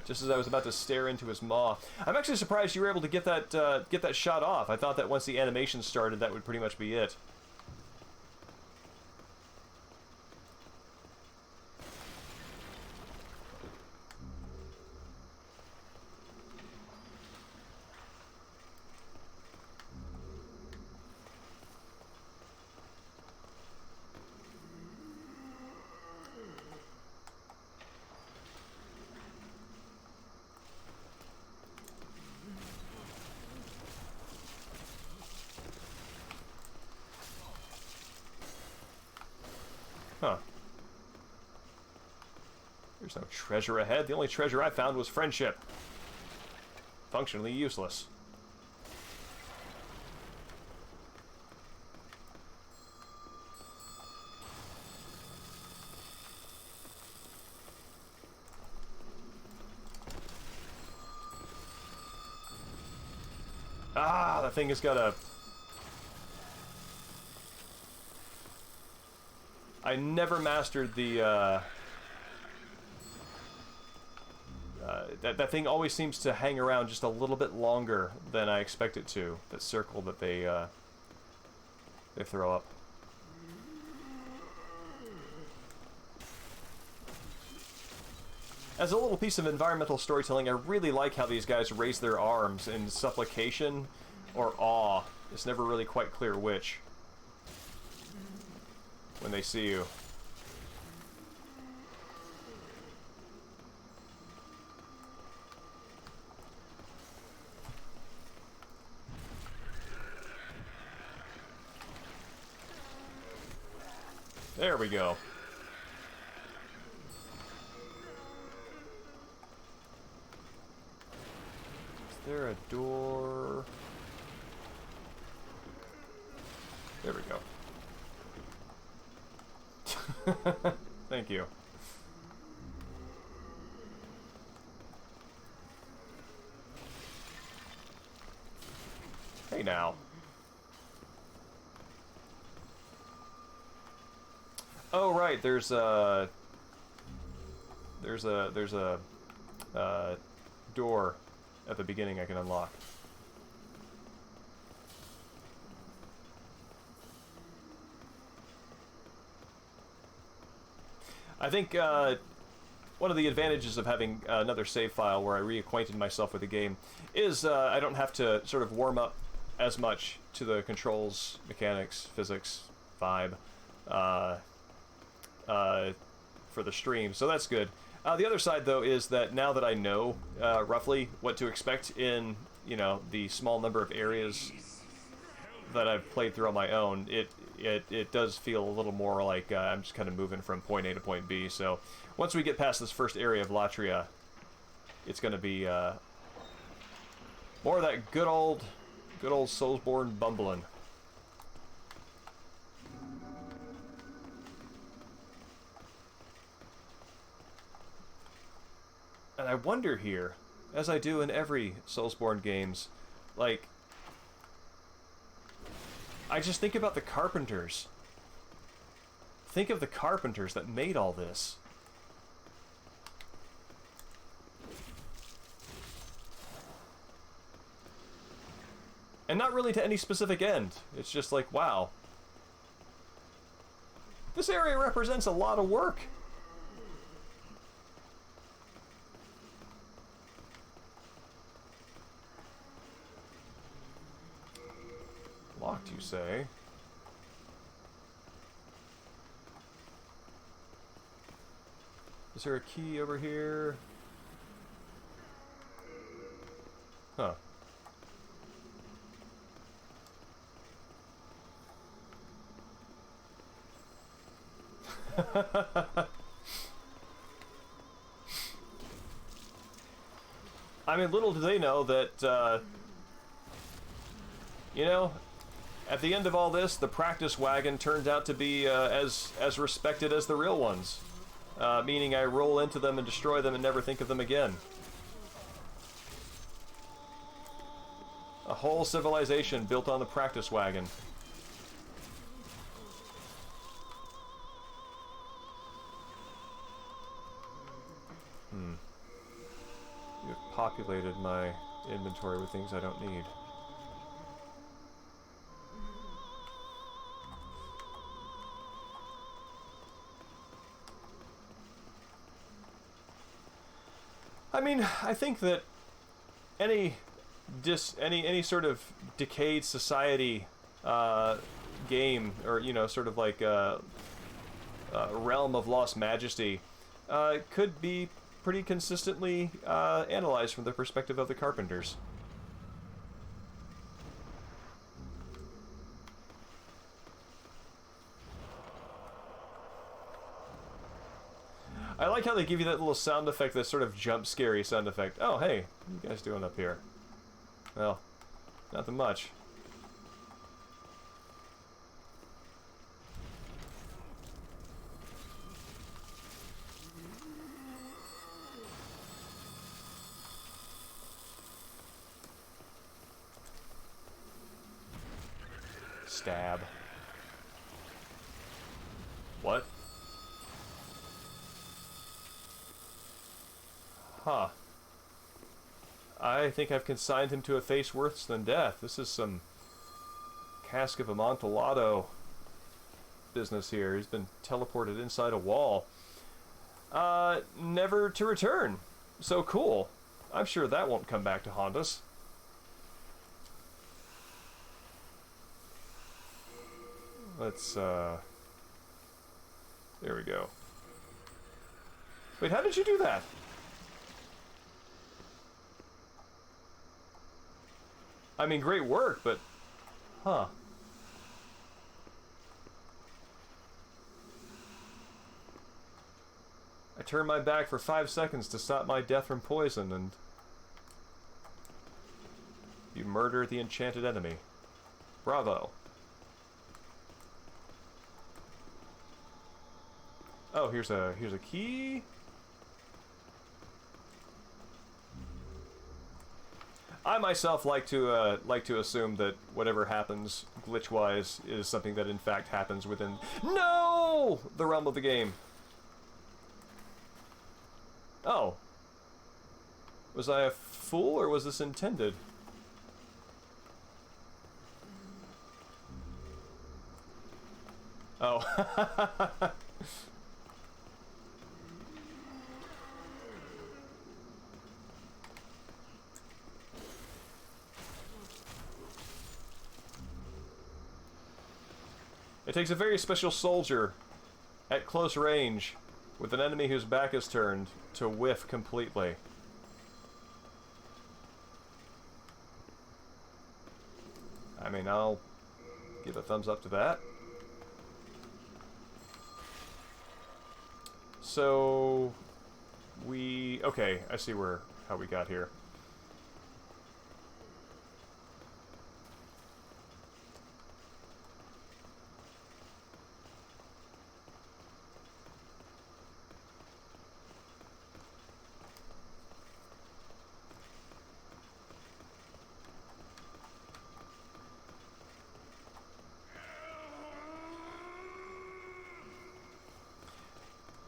[SPEAKER 1] Just as I was about to stare into his maw. I'm actually surprised you were able to get that shot off. I thought that once the animation started, that would pretty much be it. Huh. There's no treasure ahead. The only treasure I found was friendship. Functionally useless. Ah, that thing has got a... I never mastered the, that thing always seems to hang around just a little bit longer than I expect it to. That circle that they throw up. As a little piece of environmental storytelling, I really like how these guys raise their arms in supplication or awe. It's never really quite clear which. When they see you. There we go. Is there a door? There we go. Thank you. Hey now. Oh right, there's a door at the beginning I can unlock. I think one of the advantages of having another save file where I reacquainted myself with the game is I don't have to sort of warm up as much to the controls, mechanics, physics, vibe for the stream, so that's good. The other side, though, is that now that I know roughly what to expect in, you know, the small number of areas that I've played through on my own, it does feel a little more like I'm just kind of moving from point A to point B. So once we get past this first area of Latria, it's going to be more of that good old Soulsborne bumbling. And I wonder here, as I do in every Soulsborne games, like, I just think about the carpenters. Think of the carpenters that made all this. And not really to any specific end. It's just like, wow. This area represents a lot of work. Locked, you say? Is there a key over here? Huh. I mean, little do they know that, you know, at the end of all this, the practice wagon turns out to be as respected as the real ones. Meaning I roll into them and destroy them and never think of them again. A whole civilization built on the practice wagon. I've populated my inventory with things I don't need. I mean, I think that any sort of decayed society game, or sort of like realm of lost majesty, could be pretty consistently analyzed from the perspective of the Carpenters. I like how they give you that little sound effect, that sort of jump scary sound effect. Oh, hey, what are you guys doing up here? Well, nothing much. Stab. What? Huh. I think I've consigned him to a face worse than death. This is some Cask of Amontillado business here. He's been teleported inside a wall. Never to return. So cool. I'm sure that won't come back to haunt us. Let's, there we go. Wait, how did you do that? I mean, great work, but... Huh. I turned my back for 5 seconds to stop my death from poison, and... you murdered the enchanted enemy. Bravo. Oh, here's a key. I myself like to assume that whatever happens glitch-wise is something that in fact happens within the realm of the game. Oh. Was I a fool, or was this intended? Oh. It takes a very special soldier at close range with an enemy whose back is turned to whiff completely. I mean, I'll give a thumbs up to that. So okay, I see how we got here.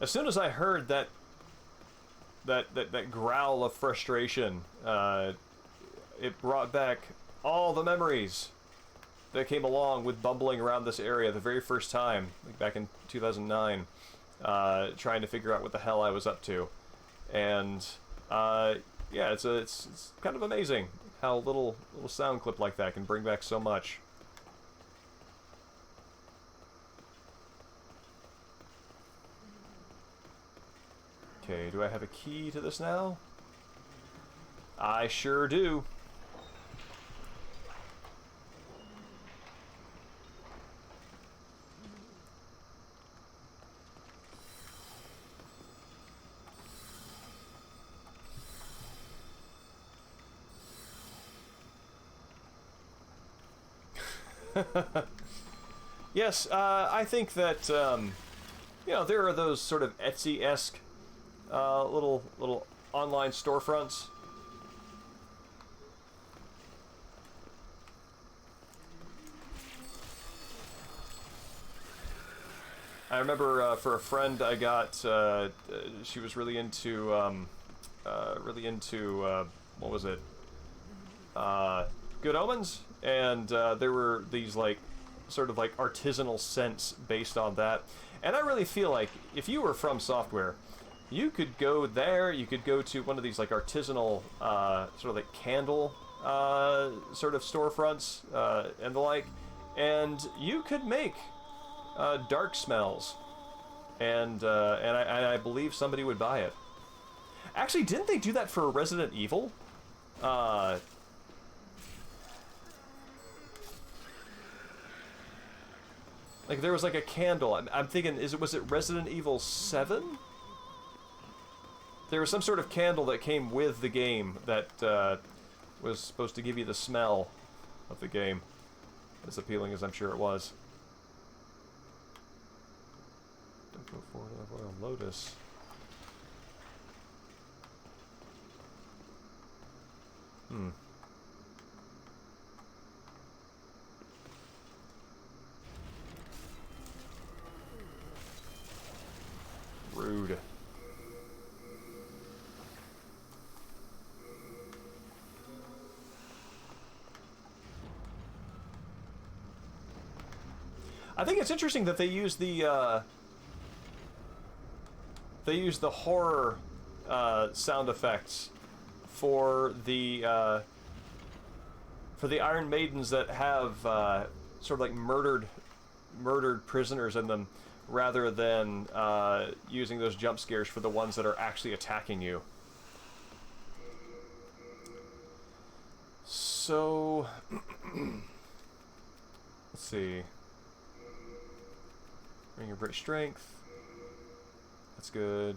[SPEAKER 1] As soon as I heard that growl of frustration, it brought back all the memories that came along with bumbling around this area the very first time, like back in 2009, trying to figure out what the hell I was up to. And yeah, it's kind of amazing how a little sound clip like that can bring back so much. Okay, do I have a key to this now? I sure do. Yes, I think that, there are those sort of Etsy-esque little online storefronts. I remember for a friend I got, she was really into really into what was it? Good Omens, and there were these like sort of like artisanal scents based on that. And I really feel like if you were From Software, you could go there, you could go to one of these like artisanal sort of like candle sort of storefronts and the like, and you could make dark smells, and I believe somebody would buy it. Actually, didn't they do that for Resident Evil? Like there was like a candle. I'm thinking, was it Resident Evil 7? There was some sort of candle that came with the game that was supposed to give you the smell of the game. As appealing as I'm sure it was. Don't go forward to the Royal Lotus. Rude. I think it's interesting that they use the horror sound effects for the Iron Maidens that have sort of like murdered prisoners in them, rather than using those jump scares for the ones that are actually attacking you. So let's see. Bring your Brit strength. That's good.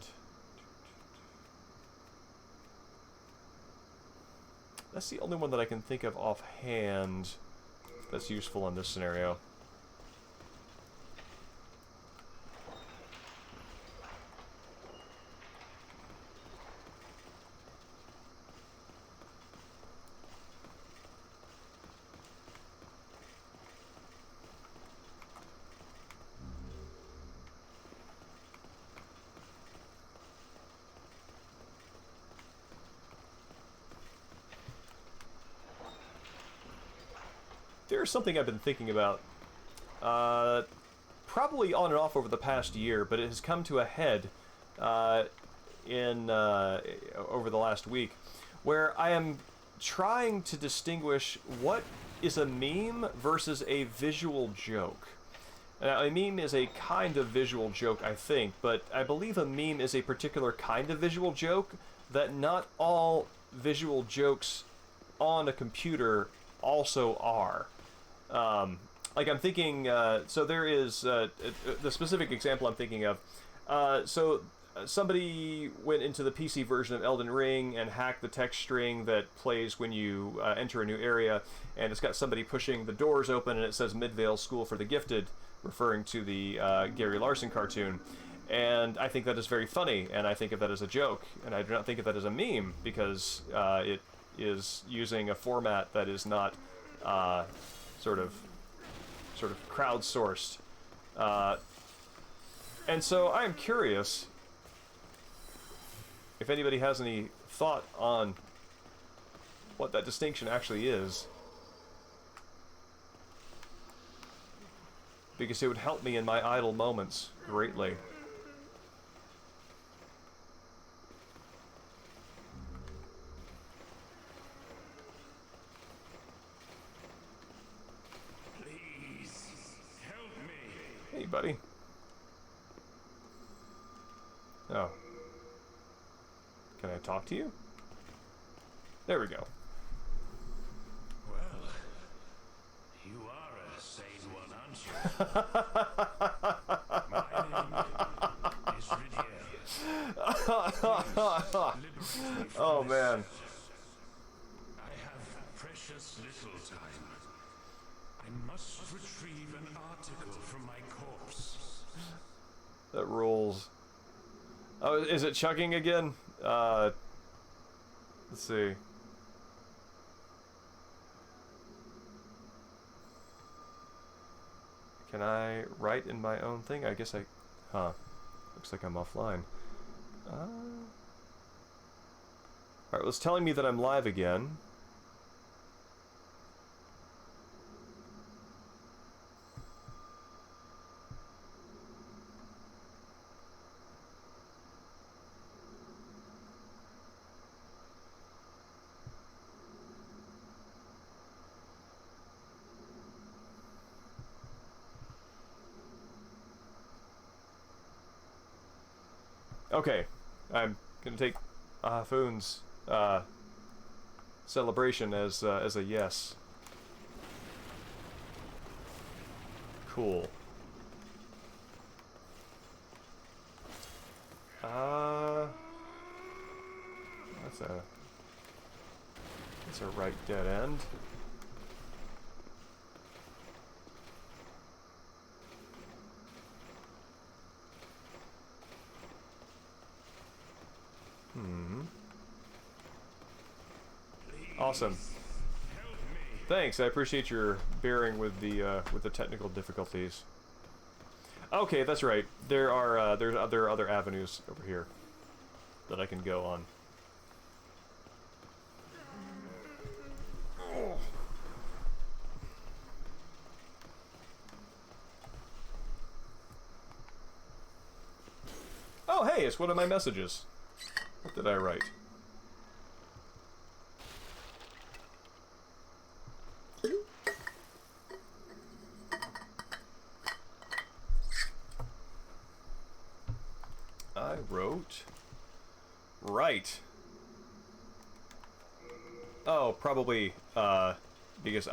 [SPEAKER 1] That's the only one that I can think of offhand that's useful in this scenario. There's something I've been thinking about, probably on and off over the past year, but it has come to a head over the last week, where I am trying to distinguish what is a meme versus a visual joke. Now, a meme is a kind of visual joke, I think, but I believe a meme is a particular kind of visual joke that not all visual jokes on a computer also are. Like I'm thinking, so there is, the specific example I'm thinking of, somebody went into the PC version of Elden Ring and hacked the text string that plays when you enter a new area, and it's got somebody pushing the doors open and it says Midvale School for the Gifted, referring to the Gary Larson cartoon. And I think that is very funny, and I think of that as a joke, and I do not think of that as a meme, because it is using a format that is not sort of crowdsourced. And so I am curious if anybody has any thought on what that distinction actually is, because it would help me in my idle moments greatly. Hey, buddy. Oh. Can I talk to you? There we go.
[SPEAKER 3] Well, you are a sane one, aren't you? My name is Ridier.
[SPEAKER 1] Oh, man.
[SPEAKER 3] I have precious little time. I must retrieve an article from my corpse.
[SPEAKER 1] That rules. Oh, is it chugging again? Let's see. Can I write in my own thing? I guess I... Huh. Looks like I'm offline. Alright, well, it's telling me that I'm live again. Okay, I'm gonna take Foon's celebration as a yes. Cool. That's a right dead end. Awesome. Thanks, I appreciate your bearing with the technical difficulties. Okay, that's right. There are other avenues over here that I can go on. Oh, hey, it's one of my messages. What did I write? I wrote... Right. Oh, probably, because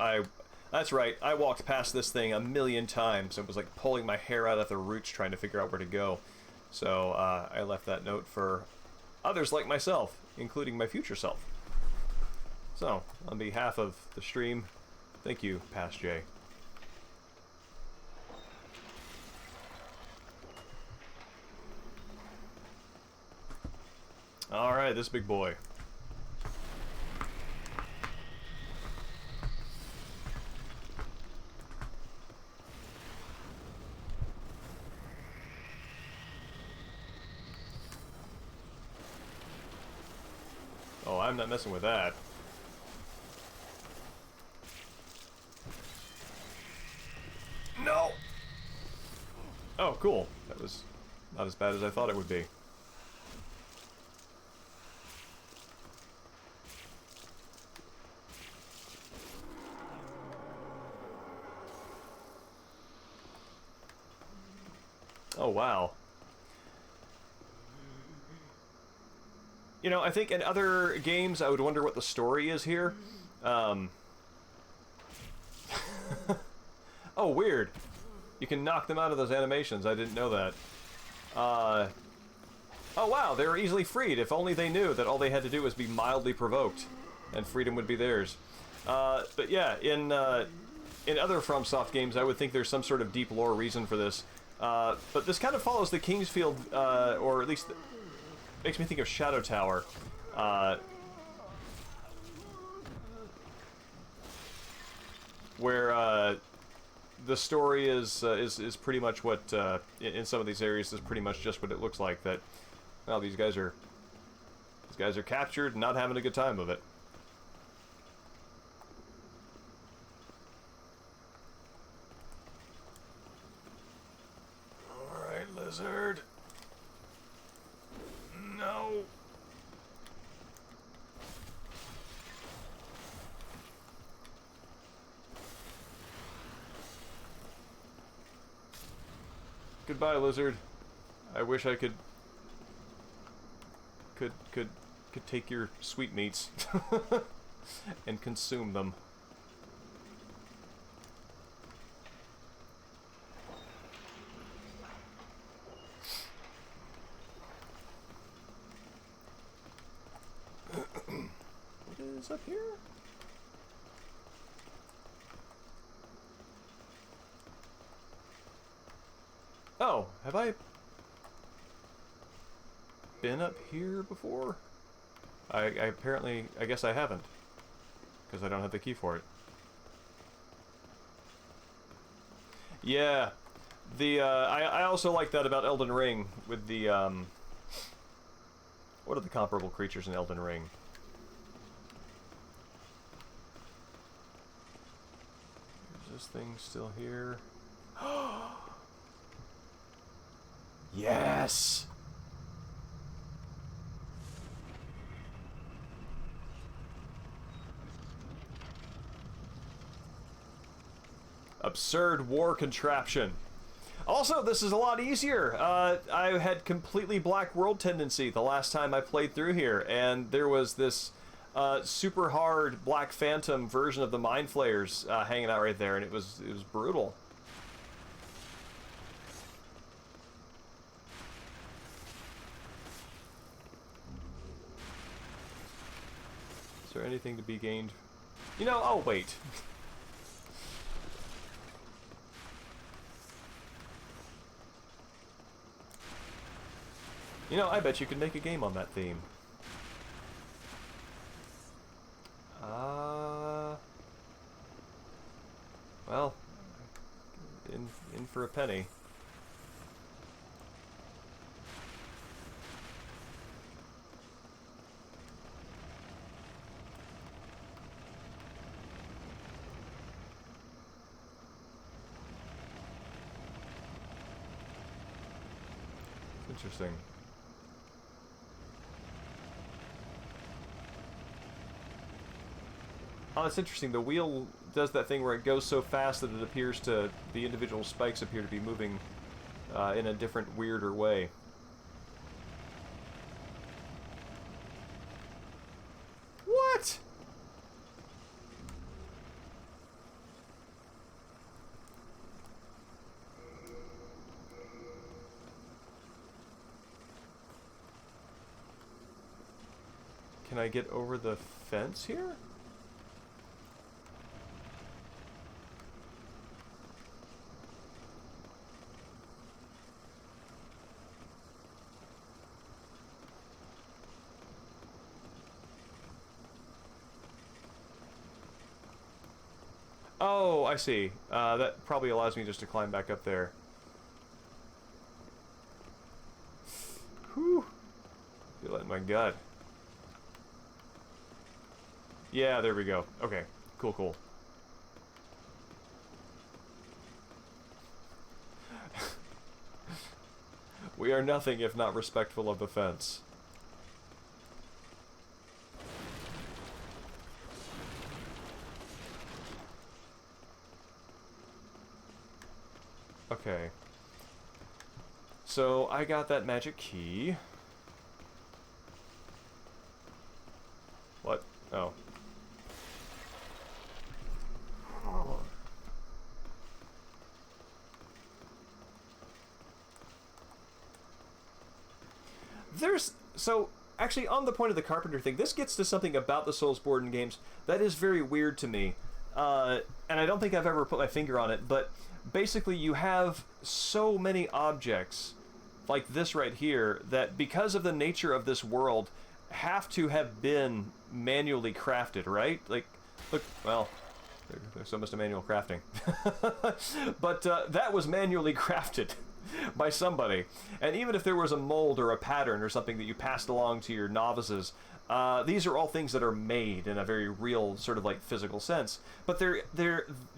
[SPEAKER 1] that's right, I walked past this thing a million times and was like pulling my hair out at the roots trying to figure out where to go. So, I left that note for others like myself, including my future self. So, on behalf of the stream, thank you, Past J. Alright, this big boy. Oh, I'm not messing with that. No! Oh, cool. That was not as bad as I thought it would be. Oh, wow. You know, I think in other games I would wonder what the story is here. Oh, weird. You can knock them out of those animations. I didn't know that. Oh, wow, they were easily freed. If only they knew that all they had to do was be mildly provoked, and freedom would be theirs. But yeah, in other FromSoft games, I would think there's some sort of deep lore reason for this. But this kind of follows the Kingsfield, or at least makes me think of Shadow Tower. Where the story is pretty much what in some of these areas is pretty much just what it looks like. That, well, these guys are captured and not having a good time of it. Lizard. No. Goodbye, lizard. I wish I could take your sweetmeats and consume them. Up here? Oh, have I been up here before? I apparently, I guess I haven't, because I don't have the key for it. Yeah, the I also like that about Elden Ring with the what are the comparable creatures in Elden Ring? this thing still here? Yes! Absurd war contraption. Also, this is a lot easier. I had completely black world tendency the last time I played through here, and there was this super hard Black Phantom version of the Mind Flayers hanging out right there, and it was brutal. Is there anything to be gained? You know, oh wait. You know, I bet you could make a game on that theme. Well, in for a penny. Interesting. Oh, that's interesting. The wheel does that thing where it goes so fast that it appears to... the individual spikes appear to be moving in a different, weirder way. What? Can I get over the fence here? Oh, I see. That probably allows me just to climb back up there. Whew. Feel it in my gut. Yeah, there we go. Okay, cool, cool. We are nothing if not respectful of the fence. Okay. So, I got that magic key. What? Oh. So, actually, on the point of the Carpenter thing, this gets to something about the Soulsborne games that is very weird to me. And I don't think I've ever put my finger on it, but basically you have so many objects, like this right here, that because of the nature of this world, have to have been manually crafted, right? Like, look, well... There's almost a manual crafting. But that was manually crafted by somebody. And even if there was a mold or a pattern or something that you passed along to your novices, these are all things that are made in a very real sort of like physical sense. But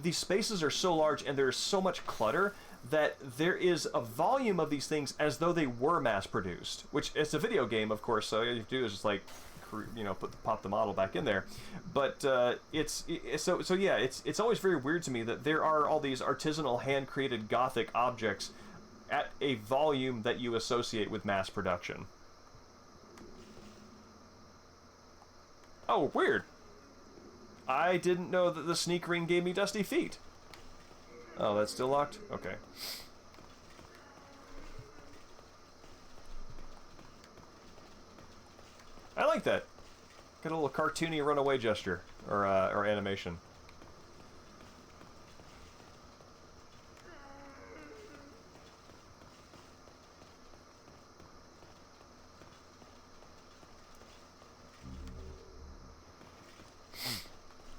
[SPEAKER 1] these spaces are so large and there's so much clutter that there is a volume of these things as though they were mass produced. Which, it's a video game, of course, so all you have to do is just like, you know, pop the model back in there. But it's always very weird to me that there are all these artisanal hand-created Gothic objects at a volume that you associate with mass production. Oh, weird. I didn't know that the sneak ring gave me dusty feet. Oh, that's still locked? Okay. I like that. Got a little cartoony runaway gesture, or animation.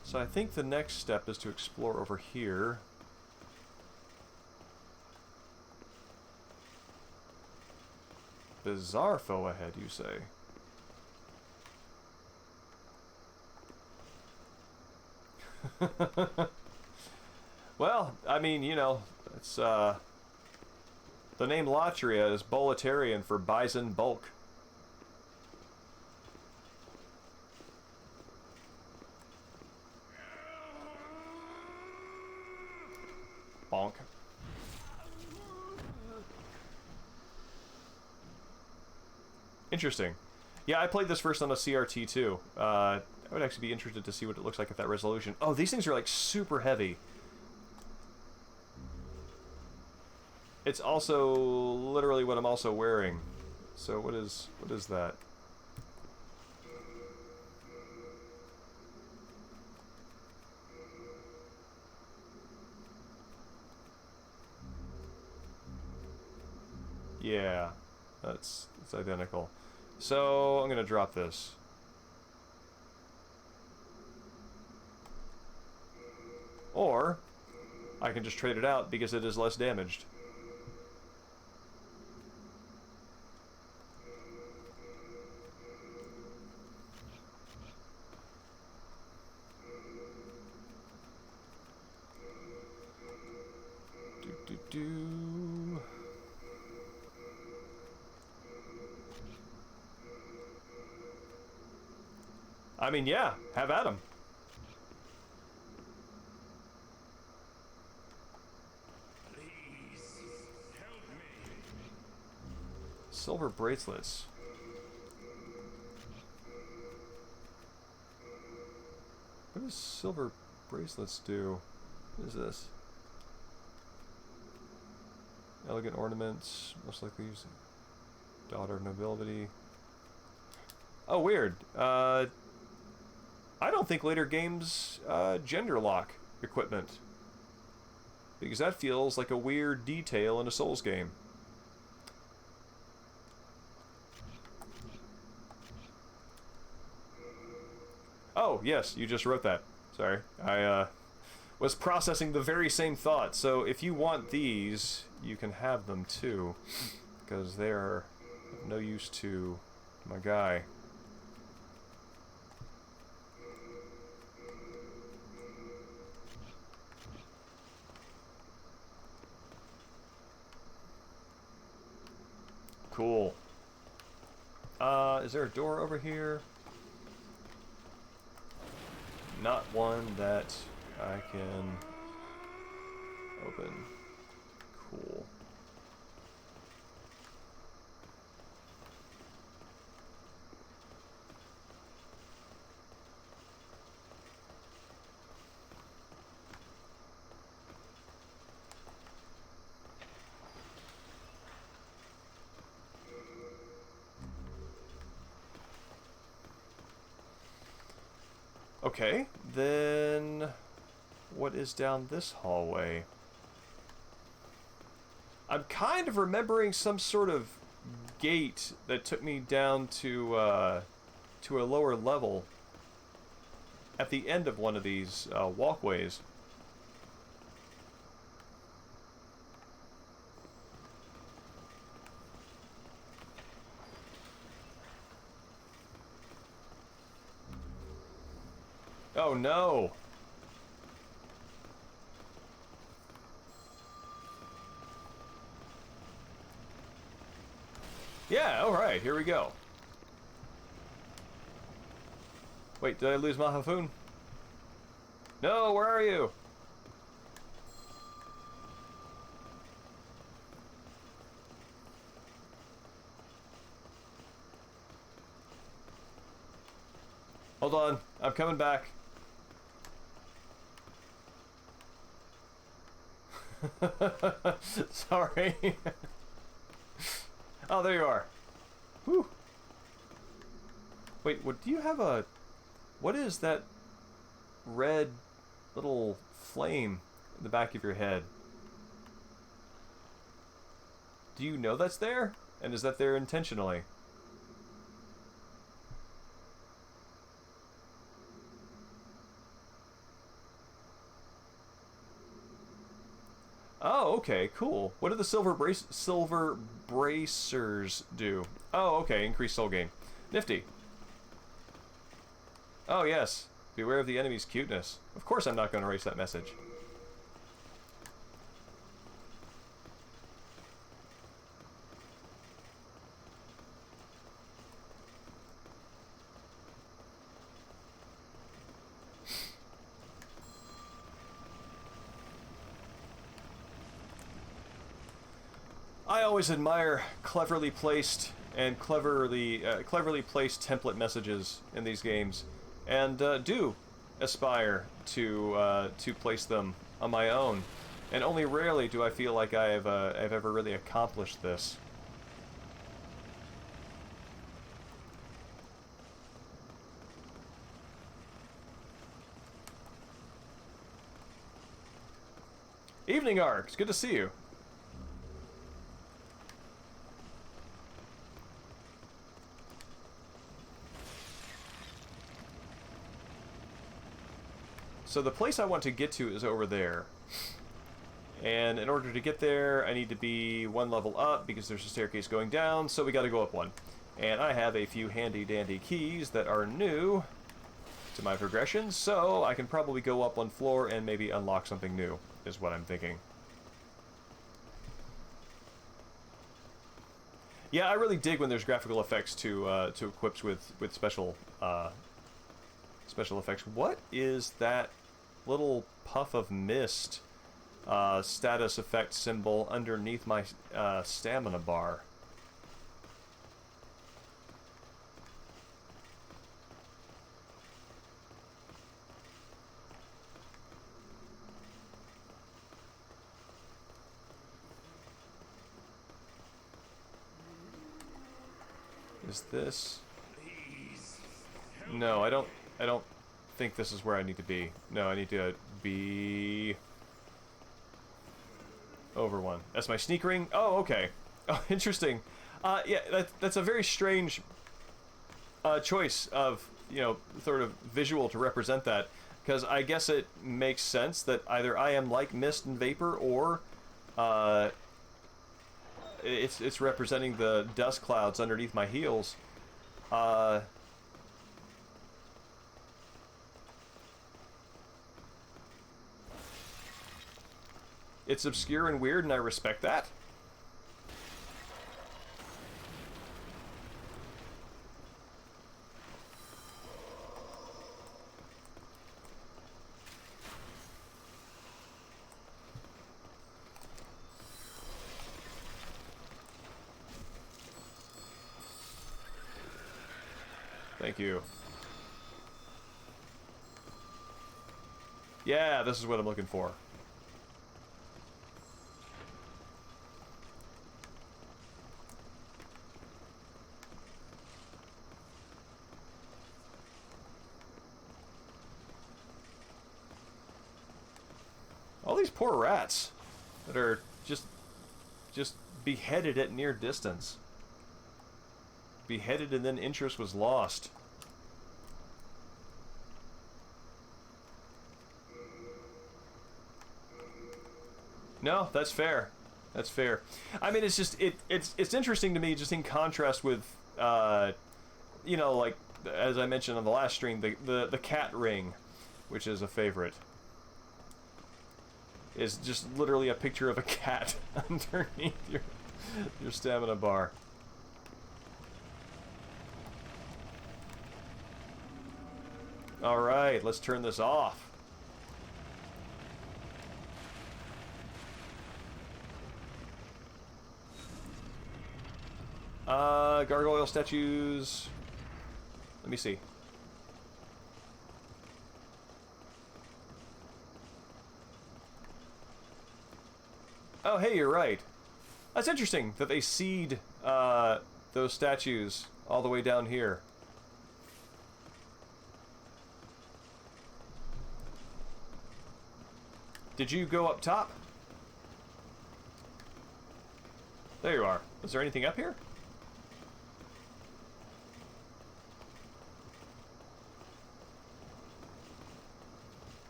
[SPEAKER 1] So I think the next step is to explore over here. Bizarre foe ahead, you say? Well, I mean, you know, it's, the name Latria is Boletarian for bison bulk. Bonk. Interesting. Yeah, I played this first on a CRT too. I would actually be interested to see what it looks like at that resolution. Oh, these things are like super heavy. It's also literally what I'm also wearing. So what is that? Yeah, it's identical. So I'm gonna drop this. Or I can just trade it out because it is less damaged. Do. I mean, yeah, have at 'em.
[SPEAKER 4] Please help me.
[SPEAKER 1] Silver bracelets. What does silver bracelets do? What is this? Elegant ornaments, most likely used daughter of nobility. Oh, weird. I don't think later games gender lock equipment, because that feels like a weird detail in a Souls game. Oh, yes, you just wrote that. Sorry. I was processing the very same thought. So if you want these, you can have them too, because they're of no use to my guy. Cool. Is there a door over here? Not one that I can open. Cool. Okay, then what is down this hallway? I'm kind of remembering some sort of gate that took me down to a lower level at the end of one of these walkways. Oh no! Yeah, alright, here we go. Wait, did I lose Mahafoon? No, where are you? Hold on, I'm coming back. Sorry. Oh, there you are. Whew. Wait, what do you have a... What is that red little flame in the back of your head? Do you know that's there? And is that there intentionally? Oh, okay, cool. What do the silver bracers do? Oh, okay, increased soul gain. Nifty. Oh, yes. Beware of the enemy's cuteness. Of course I'm not going to erase that message. I always admire cleverly placed and cleverly placed template messages in these games, and do aspire to place them on my own. And only rarely do I feel like I've ever really accomplished this. Evening, Ark. It's good to see you. So the place I want to get to is over there. And in order to get there, I need to be one level up because there's a staircase going down, so we gotta go up one. And I have a few handy-dandy keys that are new to my progression, so I can probably go up one floor and maybe unlock something new, is what I'm thinking. Yeah, I really dig when there's graphical effects to equips with special special effects. What is that little puff of mist status effect symbol underneath my stamina bar? Is this? No, I don't think this is where I need to be. No, I need to be over one. That's my sneak ring. Oh, okay. Oh, interesting. Yeah, that's a very strange choice of, you know, sort of visual to represent that, because I guess it makes sense that either I am like mist and vapor, or it's representing the dust clouds underneath my heels. It's obscure and weird, and I respect that. Thank you. Yeah, this is what I'm looking for. All these poor rats that are just beheaded at near distance. Beheaded and then interest was lost. No, that's fair. That's fair. I mean, it's just it's interesting to me, just in contrast with you know, like as I mentioned on the last stream, the cat ring, which is a favorite, is just literally a picture of a cat underneath your stamina bar. Alright, let's turn this off. Gargoyle Statues. Let me see. Oh, hey, you're right. That's interesting that they seed those statues all the way down here. Did you go up top? There you are. Is there anything up here?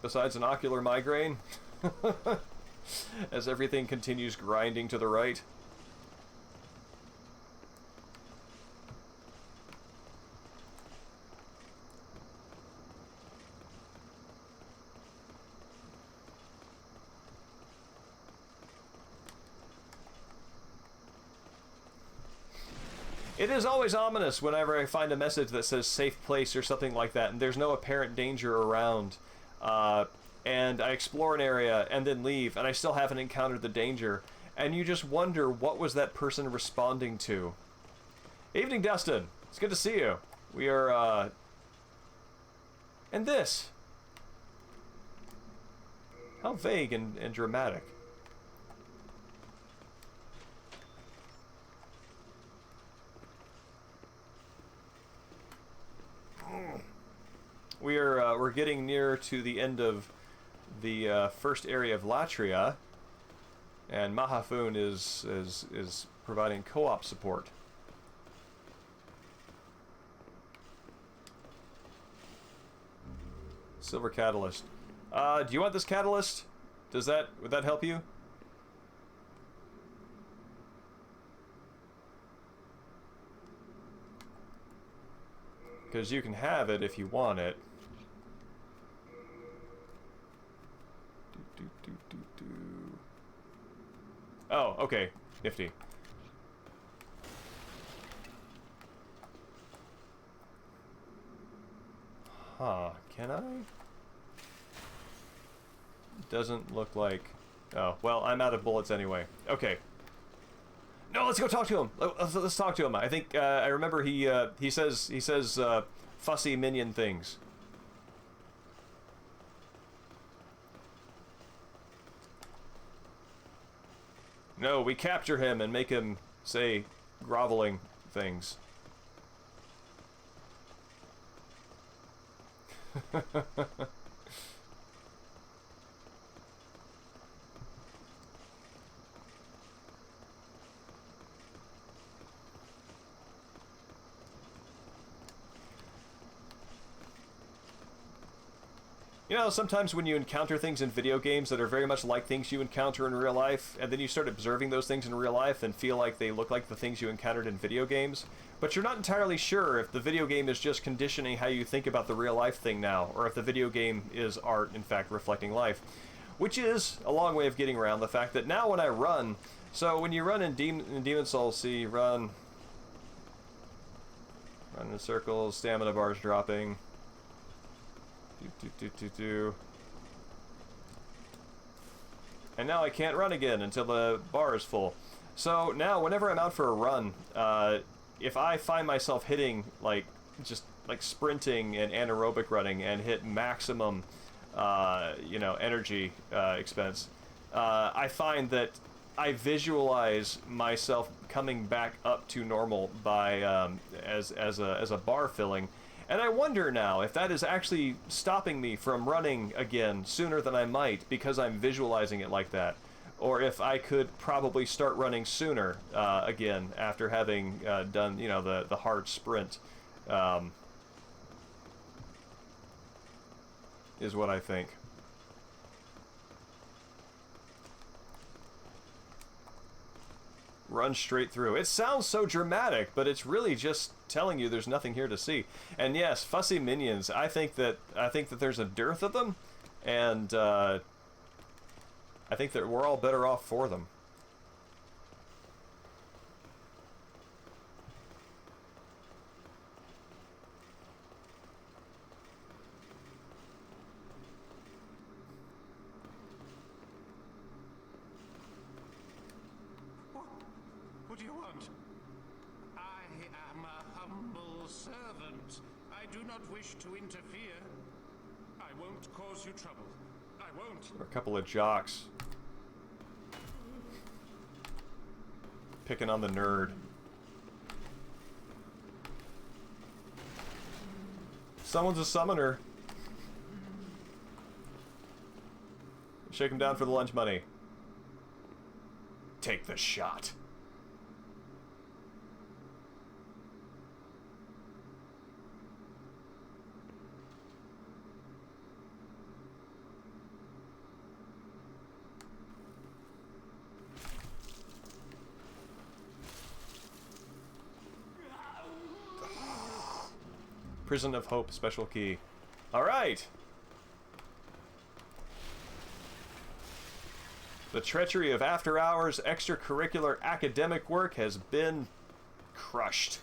[SPEAKER 1] Besides an ocular migraine? As everything continues grinding to the right. It is always ominous whenever I find a message that says safe place or something like that, and there's no apparent danger around. And I explore an area and then leave, and I still haven't encountered the danger. and you just wonder what was that person responding to. Evening, Dustin. It's good to see you. We are, and this. How vague and dramatic. We're getting near to the end of the first area of Latria, and Mahafun is providing co-op support. Silver catalyst. Do you want this catalyst? Would that help you? Because you can have it if you want it. Oh, okay. Nifty. Huh, can I? Doesn't look like... Oh, well, I'm out of bullets anyway. Okay. No, let's go talk to him. Let's talk to him. I think I remember he says fussy minion things. No, we capture him and make him say groveling things. You know, sometimes when you encounter things in video games that are very much like things you encounter in real life, and then you start observing those things in real life and feel like they look like the things you encountered in video games, but you're not entirely sure if the video game is just conditioning how you think about the real life thing now, or if the video game is art, in fact, reflecting life. Which is a long way of getting around the fact that now when I run, so when you run in Demon Souls, see, run in circles, stamina bars dropping. And now I can't run again until the bar is full. So now whenever I'm out for a run, if I find myself hitting just sprinting and anaerobic running and hit maximum energy expense, I find that I visualize myself coming back up to normal by as a bar filling. And I wonder now if that is actually stopping me from running again sooner than I might because I'm visualizing it like that. Or if I could probably start running sooner again after having done, the hard sprint. Is what I think. Run straight through. It sounds so dramatic, but it's really just telling you there's nothing here to see. And yes, fussy minions. I think that there's a dearth of them, and I think that we're all better off for them.
[SPEAKER 3] What do you want? I am a humble servant. I do not wish to interfere. I won't cause you trouble. I won't.
[SPEAKER 1] We're a couple of jocks. Picking on the nerd. Someone's a summoner. Shake him down for the lunch money. Take the shot. Prison of Hope special key. All right. The treachery of after-hours extracurricular academic work has been crushed.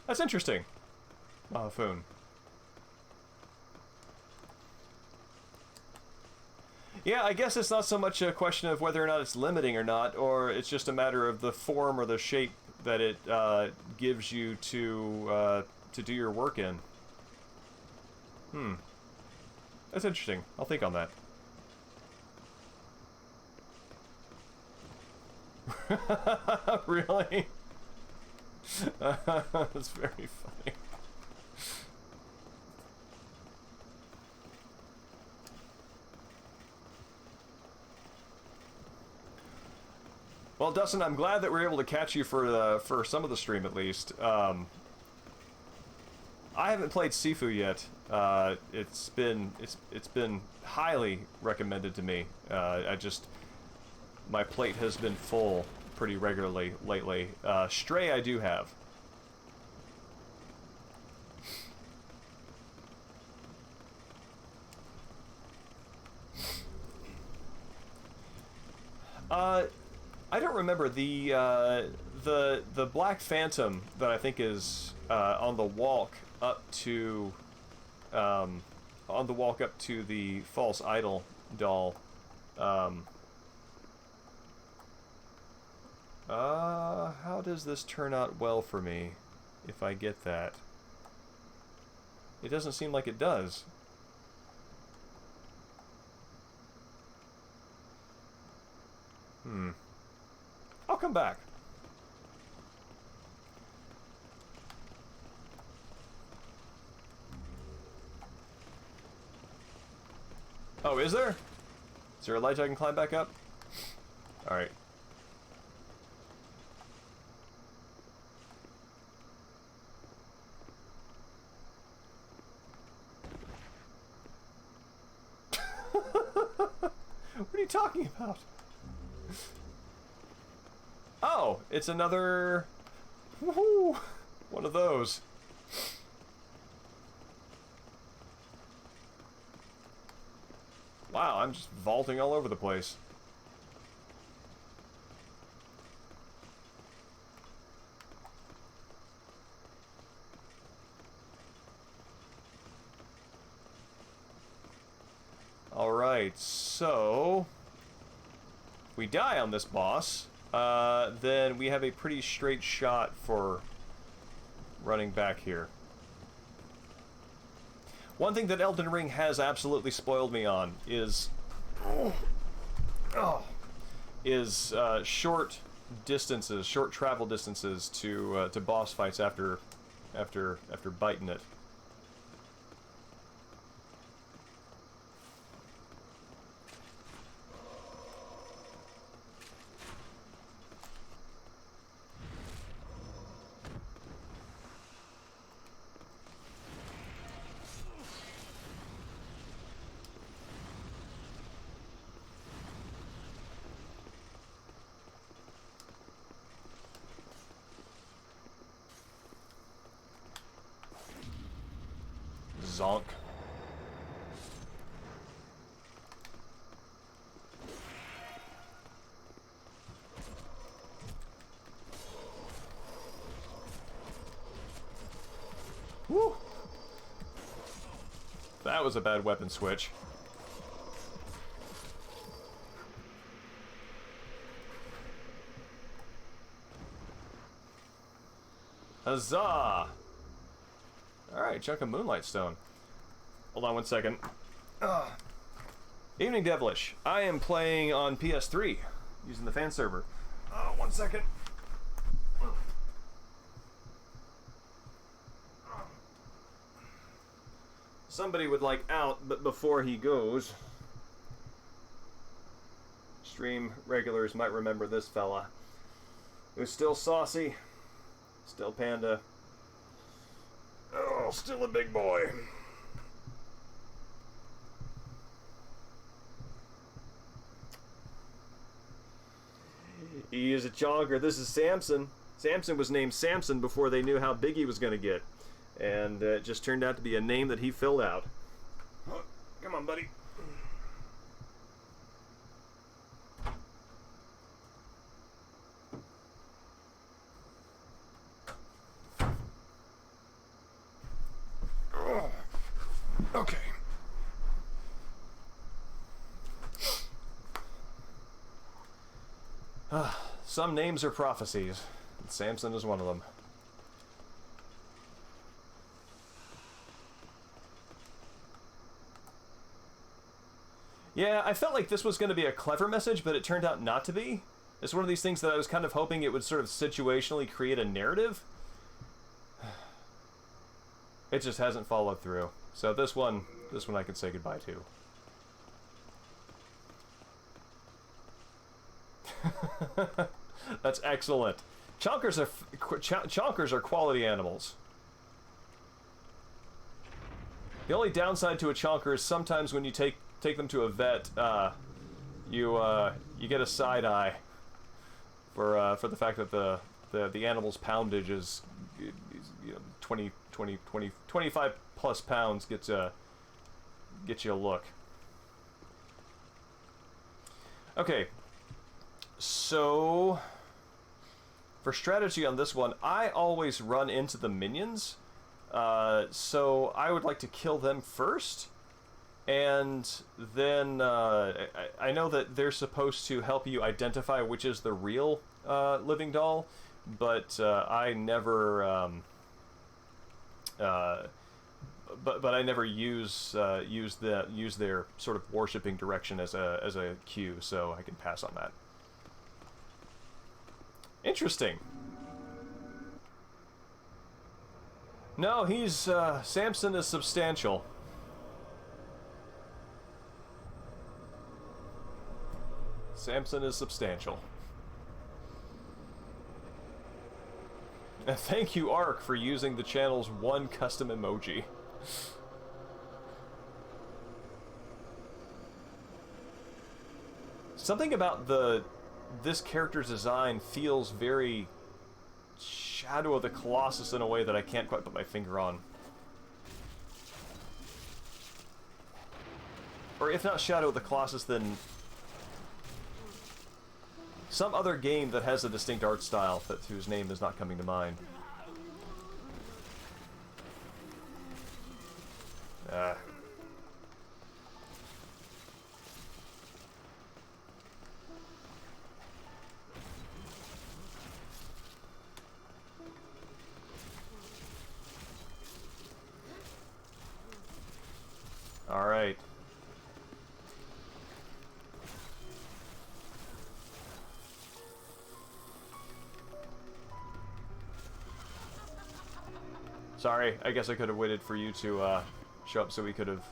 [SPEAKER 1] That's interesting. Mahafun. Yeah, I guess it's not so much a question of whether or not it's limiting or not, or it's just a matter of the form or the shape that it gives you to do your work in. That's interesting. I'll think on that. Really? That's very funny. Well, Dustin, I'm glad that we're able to catch you for some of the stream at least. I haven't played Sifu yet. It's been highly recommended to me. My plate has been full pretty regularly lately. Stray I do have. I don't remember the Black Phantom that I think is on the walk up to the false idol doll. How does this turn out well for me if I get that? It doesn't seem like it does. I'll come back. Oh, is there? Is there a ledge I can climb back up? Alright. What are you talking about? Oh, it's another... Woohoo! One of those. Wow, I'm just vaulting all over the place. Alright, so... if we die on this boss, then we have a pretty straight shot for running back here. One thing that Elden Ring has absolutely spoiled me on is short distances, short travel distances to boss fights after biting it. Zonk. Woo! That was a bad weapon switch. Huzzah! Alright, chunk of Moonlight Stone. Hold on one second. Evening Devilish. I am playing on PS3 using the fan server. One second. Somebody would like out, but before he goes... Stream regulars might remember this fella. Who's still saucy, still panda. Oh, still a big boy. He is a chonker. This is Samson. Samson was named Samson before they knew how big he was going to get. And it just turned out to be a name that he filled out. Come on, buddy. Okay. some names are prophecies. And Samson is one of them. Yeah, I felt like this was going to be a clever message, but it turned out not to be. It's one of these things that I was kind of hoping it would sort of situationally create a narrative. It just hasn't followed through. So this one I can say goodbye to. That's excellent. Chonkers are quality animals. The only downside to a chonker is sometimes when you take them to a vet, you get a side eye for the fact that the animal's poundage is 25 plus pounds gets you a look. Okay, so for strategy on this one, I always run into the minions, so I would like to kill them first, and then I know that they're supposed to help you identify which is the real living doll, but I never but I never use their sort of worshipping direction as a cue, so I can pass on that. Interesting. No, he's Samson is substantial. Samson is substantial. And thank you, Ark, for using the channel's one custom emoji. Something about this character's design feels very Shadow of the Colossus in a way that I can't quite put my finger on. Or if not Shadow of the Colossus, then some other game that has a distinct art style whose name is not coming to mind. All right. Sorry, I guess I could have waited for you to show up so we could have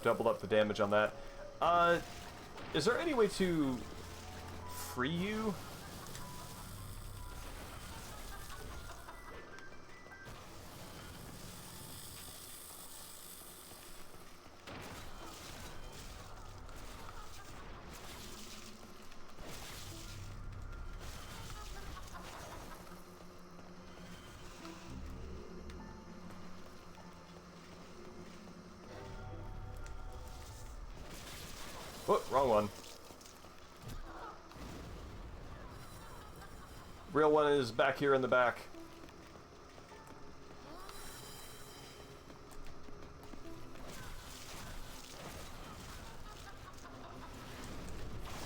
[SPEAKER 1] doubled up the damage on that. Is there any way to free you? Whoop, wrong one. Real one is back here in the back.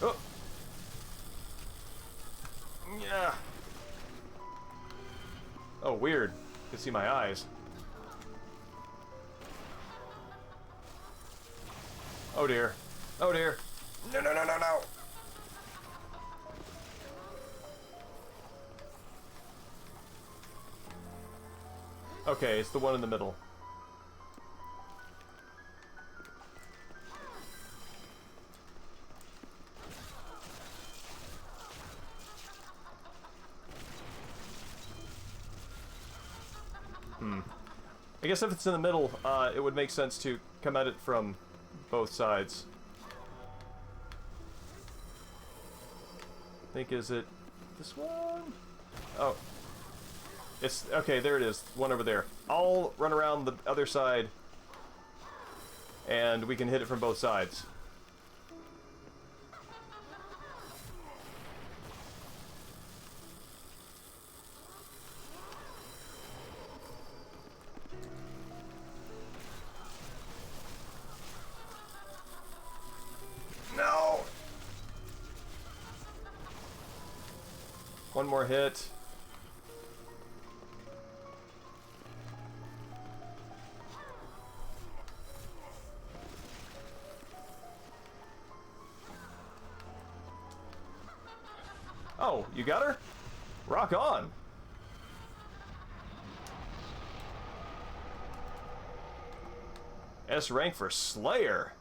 [SPEAKER 1] Oh. Yeah. Oh, weird. You can see my eyes. Oh dear. Oh dear. No, no, no, no, no. Okay, it's the one in the middle. I guess if it's in the middle, it would make sense to come at it from both sides. I think, is it this one? Oh. It's, okay, there it is. One over there. I'll run around the other side, and we can hit it from both sides. One more hit. Oh, you got her? Rock on. S rank for Slayer.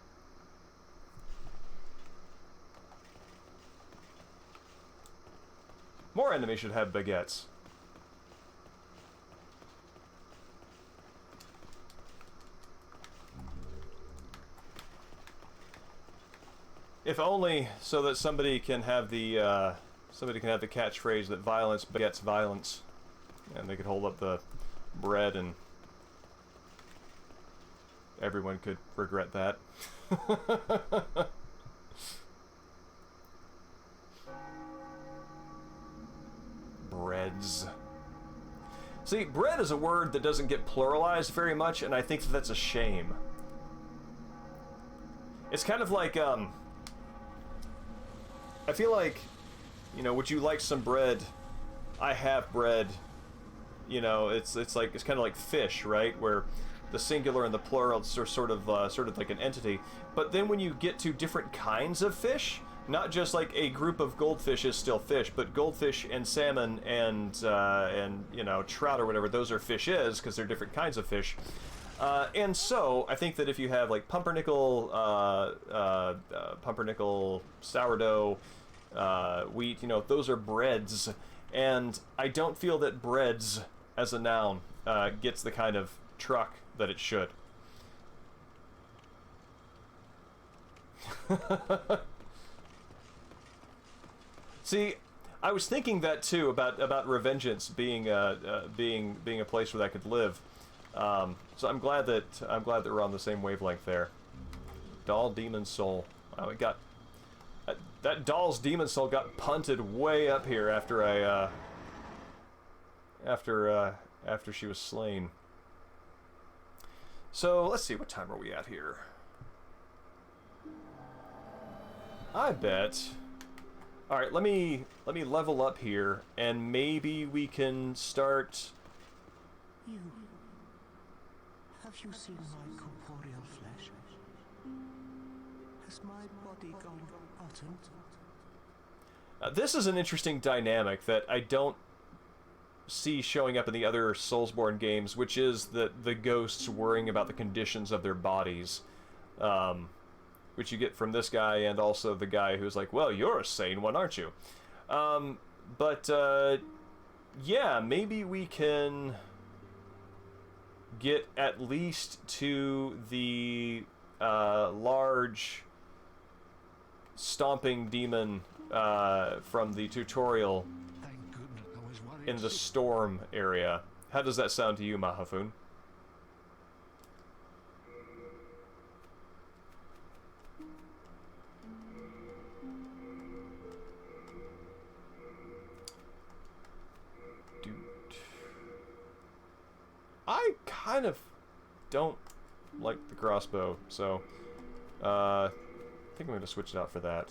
[SPEAKER 1] More enemies should have baguettes. If only so that somebody can have the catchphrase that violence begets violence, and they could hold up the bread and everyone could regret that. Breads. See, bread is a word that doesn't get pluralized very much, and I think that that's a shame. It's kind of like, I feel like, you know, would you like some bread? I have bread. You know, it's kind of like fish, right? Where the singular and the plural are sort of like an entity. But then when you get to different kinds of fish, not just like a group of goldfish is still fish, but goldfish and salmon and you know, trout or whatever, those are fishes because they're different kinds of fish. And so I think that if you have like pumpernickel sourdough, wheat, you know, those are breads. And I don't feel that breads as a noun gets the kind of truck that it should. See, I was thinking that too about Revengeance being being a place where that could live. So I'm glad that we're on the same wavelength there. Doll Demon Soul. Oh, it got that doll's demon soul got punted way up here after I after she was slain. So let's see, what time are we at here? I bet. All right, let me level up here, and maybe we can start.
[SPEAKER 3] Have you seen my corporeal flesh? Has my body gone rotten?
[SPEAKER 1] This is an interesting dynamic that I don't see showing up in the other Soulsborne games, which is the ghosts worrying about the conditions of their bodies, which you get from this guy and also the guy who's like, well, you're a sane one, aren't you? Yeah, maybe we can get at least to the large stomping demon from the tutorial in the storm area. How does that sound to you, Mahafun? Dude. I kind of don't like the crossbow, so I think I'm going to switch it out for that.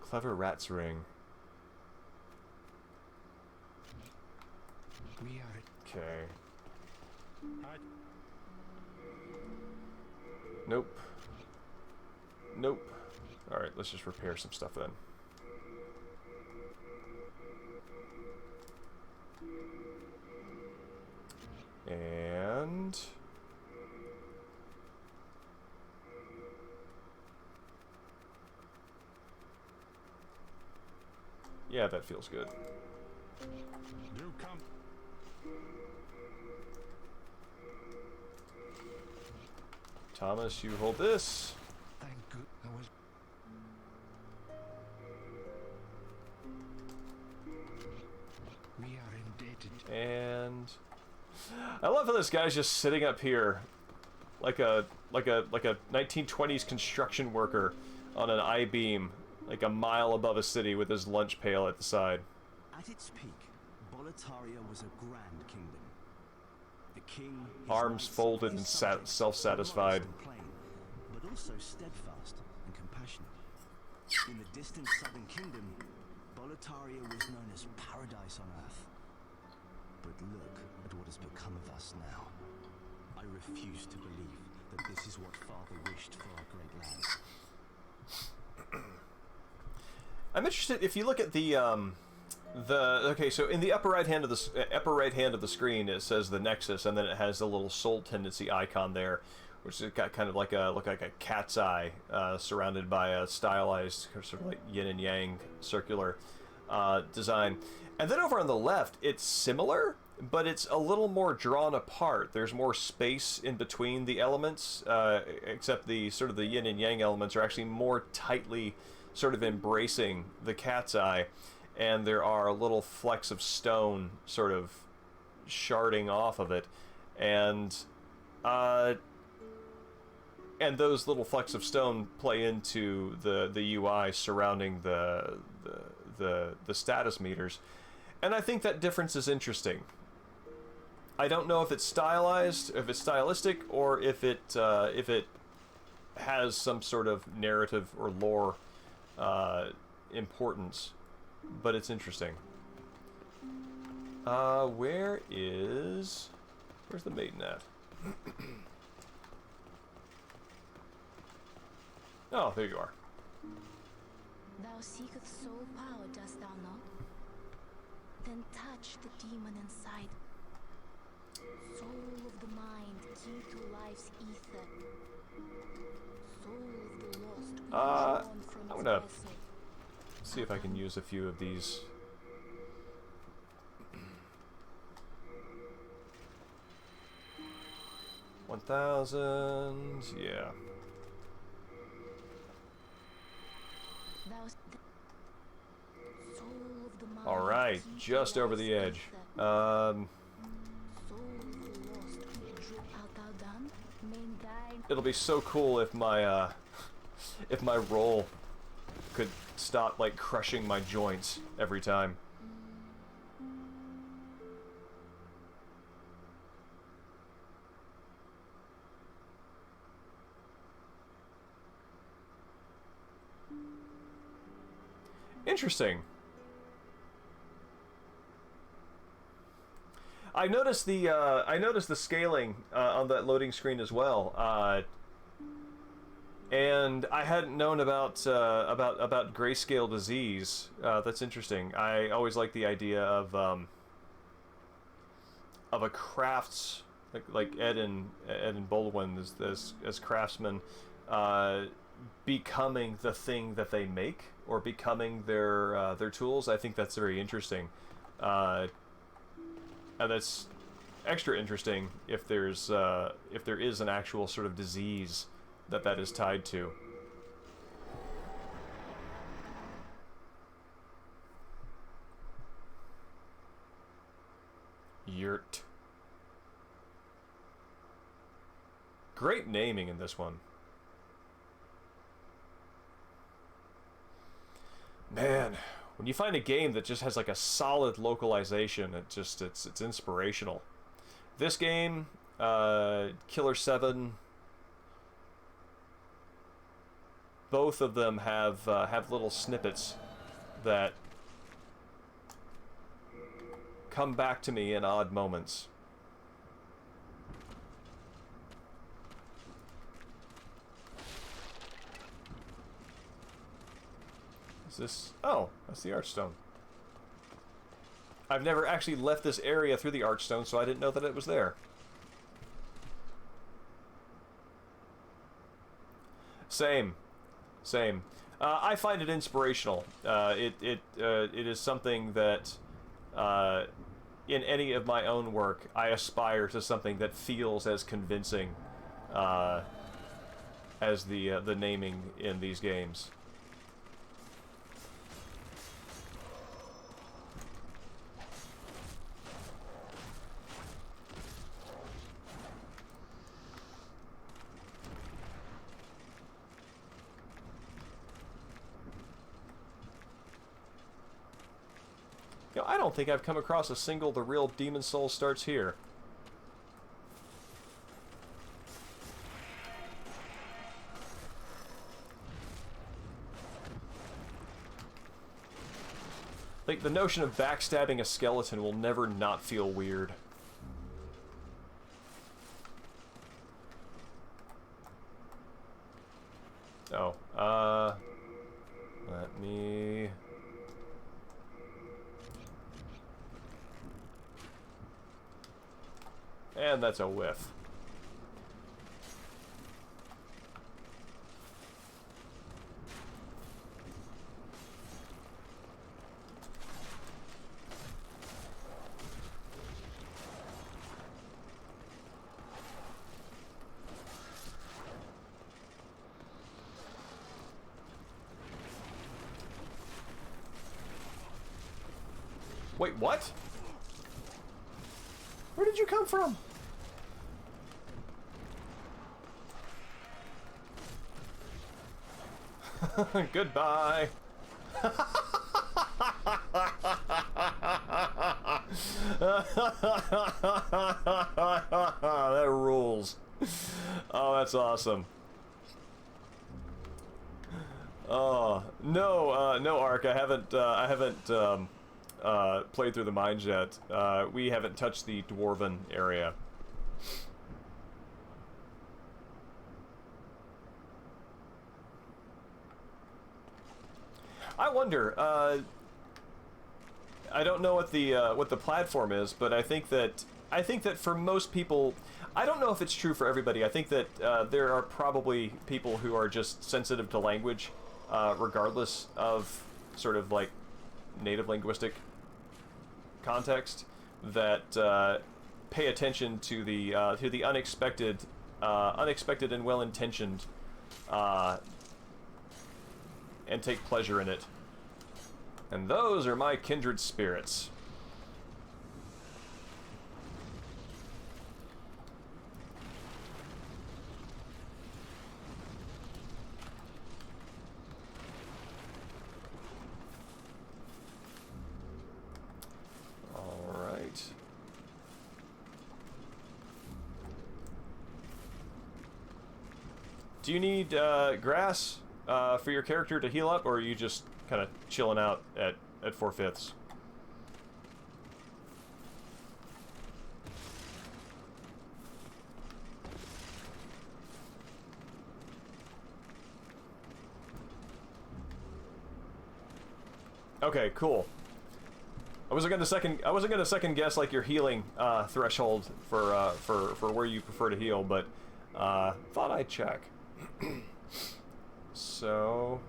[SPEAKER 1] Clever rat's ring.
[SPEAKER 3] We are
[SPEAKER 1] Okay. Nope. Nope. Alright, let's just repair some stuff then. And... yeah, that feels good.
[SPEAKER 4] Do come.
[SPEAKER 1] Thomas, you hold this.
[SPEAKER 3] thank good. I was we are indebted.
[SPEAKER 1] And I love how this guy's just sitting up here like a 1920s construction worker on an I-beam, like a mile above a city with his lunch pail at the side.
[SPEAKER 5] At its peak, Latria was a grand kingdom. The king is
[SPEAKER 1] Arms
[SPEAKER 5] knights
[SPEAKER 1] folded
[SPEAKER 5] his
[SPEAKER 1] and
[SPEAKER 5] subjects,
[SPEAKER 1] self-satisfied.
[SPEAKER 5] modest and plain, but also steadfast and compassionate. In the distant southern kingdom, Boletaria was known as paradise on earth. But look at what has become of us now. I refuse to believe that this is what Father wished for our great land.
[SPEAKER 1] I'm interested if you look at the okay, so in the upper right hand of the screen it says the Nexus, and then it has the little soul tendency icon there, which has got kind of like a cat's eye surrounded by a stylized sort of like yin and yang circular design. And then over on the left, it's similar, but it's a little more drawn apart. There's more space in between the elements, except the sort of the yin and yang elements are actually more tightly sort of embracing the cat's eye, and there are little flecks of stone sort of sharding off of it, and those little flecks of stone play into the UI surrounding the status meters, and I think that difference is interesting. I don't know if it's stylized, if it's stylistic, or if it has some sort of narrative or lore importance, but it's interesting. Where's the maiden at? Oh, there you are.
[SPEAKER 2] Thou seekest soul power, dost thou not? Then touch the demon inside. Soul of the mind, key to life's ether. Soul of the lost, withdrawn from
[SPEAKER 1] I'm
[SPEAKER 2] its
[SPEAKER 1] gonna
[SPEAKER 2] vessel.
[SPEAKER 1] see if I can use a few of these. 1,000, yeah. All right, just over the edge. It'll be so cool if my roll could stop like crushing my joints every time. Interesting. I noticed the scaling on that loading screen as well, and I hadn't known about grayscale disease. That's interesting. I always like the idea of a crafts like Ed and Baldwin as craftsmen becoming the thing that they make, or becoming their tools. I think that's very interesting. And that's extra interesting if there is an actual sort of disease that is tied to. Yurt. Great naming in this one. Man, when you find a game that just has like a solid localization, it's inspirational. This game, Killer 7, both of them have little snippets that come back to me in odd moments. This? Oh, that's the Archstone. I've never actually left this area through the Archstone, so I didn't know that it was there. Same. I find it inspirational. It is something that in any of my own work, I aspire to something that feels as convincing as the naming in these games. I don't think I've come across a single The Real Demon Soul Starts Here. the notion of backstabbing a skeleton will never not feel weird. Oh, let me... And that's a whiff. Wait, what? Where did you come from? Goodbye. That rules. Oh, that's awesome. Oh no, no, Ark. I haven't played through the mines yet. We haven't touched the dwarven area. I wonder. I don't know what the platform is, but I think that for most people, I don't know if it's true for everybody. I think that there are probably people who are just sensitive to language, regardless of sort of like native linguistic context, that pay attention to the unexpected, unexpected and well-intentioned, and take pleasure in it. And those are my kindred spirits. All right. Do you need grass for your character to heal up, or are you just kind of chilling out at 4/5? Okay, cool. I wasn't gonna second guess like your healing threshold for where you prefer to heal, but thought I'd check. So,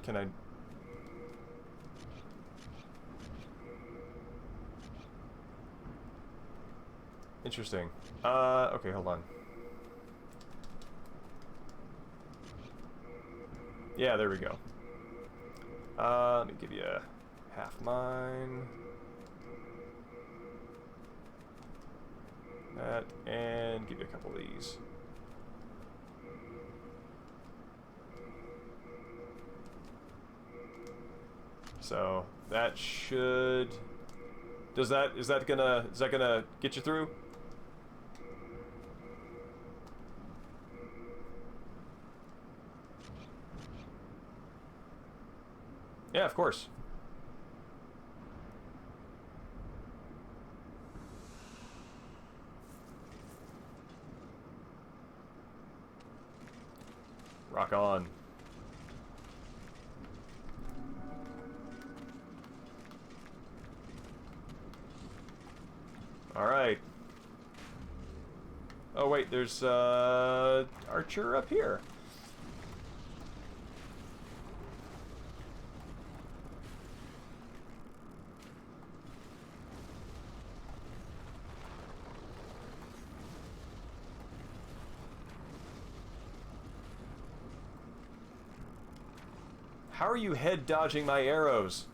[SPEAKER 1] can I? Interesting. Okay, hold on. Yeah, there we go. Let me give you half mine. That, and give you a couple of these. So that should. Is that gonna get you through? Yeah, of course. Rock on. All right. Oh wait, there's Archer up here. How are you head dodging my arrows?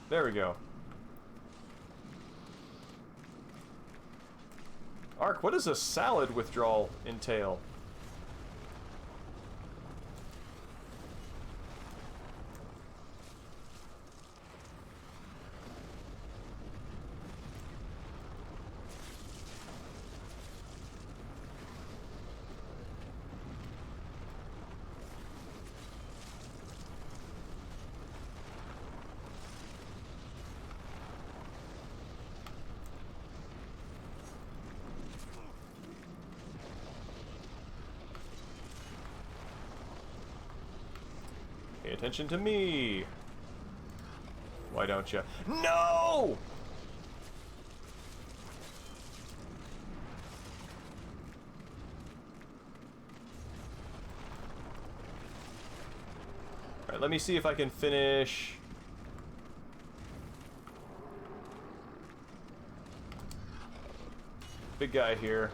[SPEAKER 1] There we go. Ark, what does a salad withdrawal entail? Pay attention to me. Why don't you? No! Alright, let me see if I can finish. Big guy here.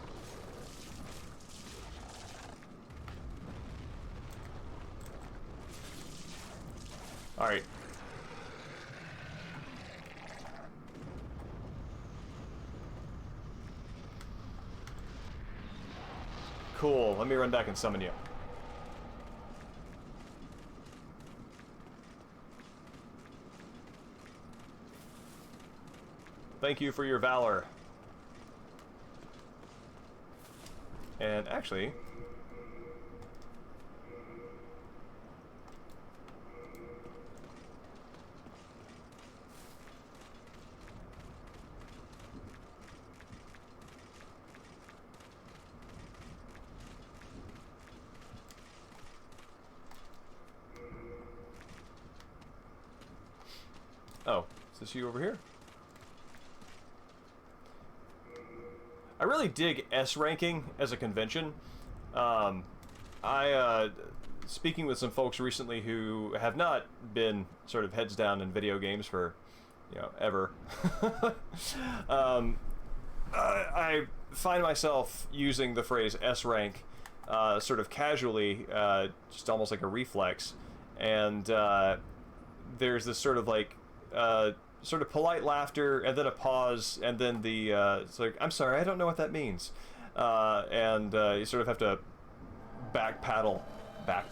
[SPEAKER 1] Alright. Cool, let me run back and summon you. Thank you for your valor. And actually... Oh, is this you over here? I really dig S ranking as a convention. Speaking with some folks recently who have not been sort of heads down in video games for, you know, ever. I find myself using the phrase S rank sort of casually, just almost like a reflex. And there's this sort of like sort of polite laughter, and then a pause, and then the it's like, I'm sorry, I don't know what that means, and you sort of have to back paddle, dog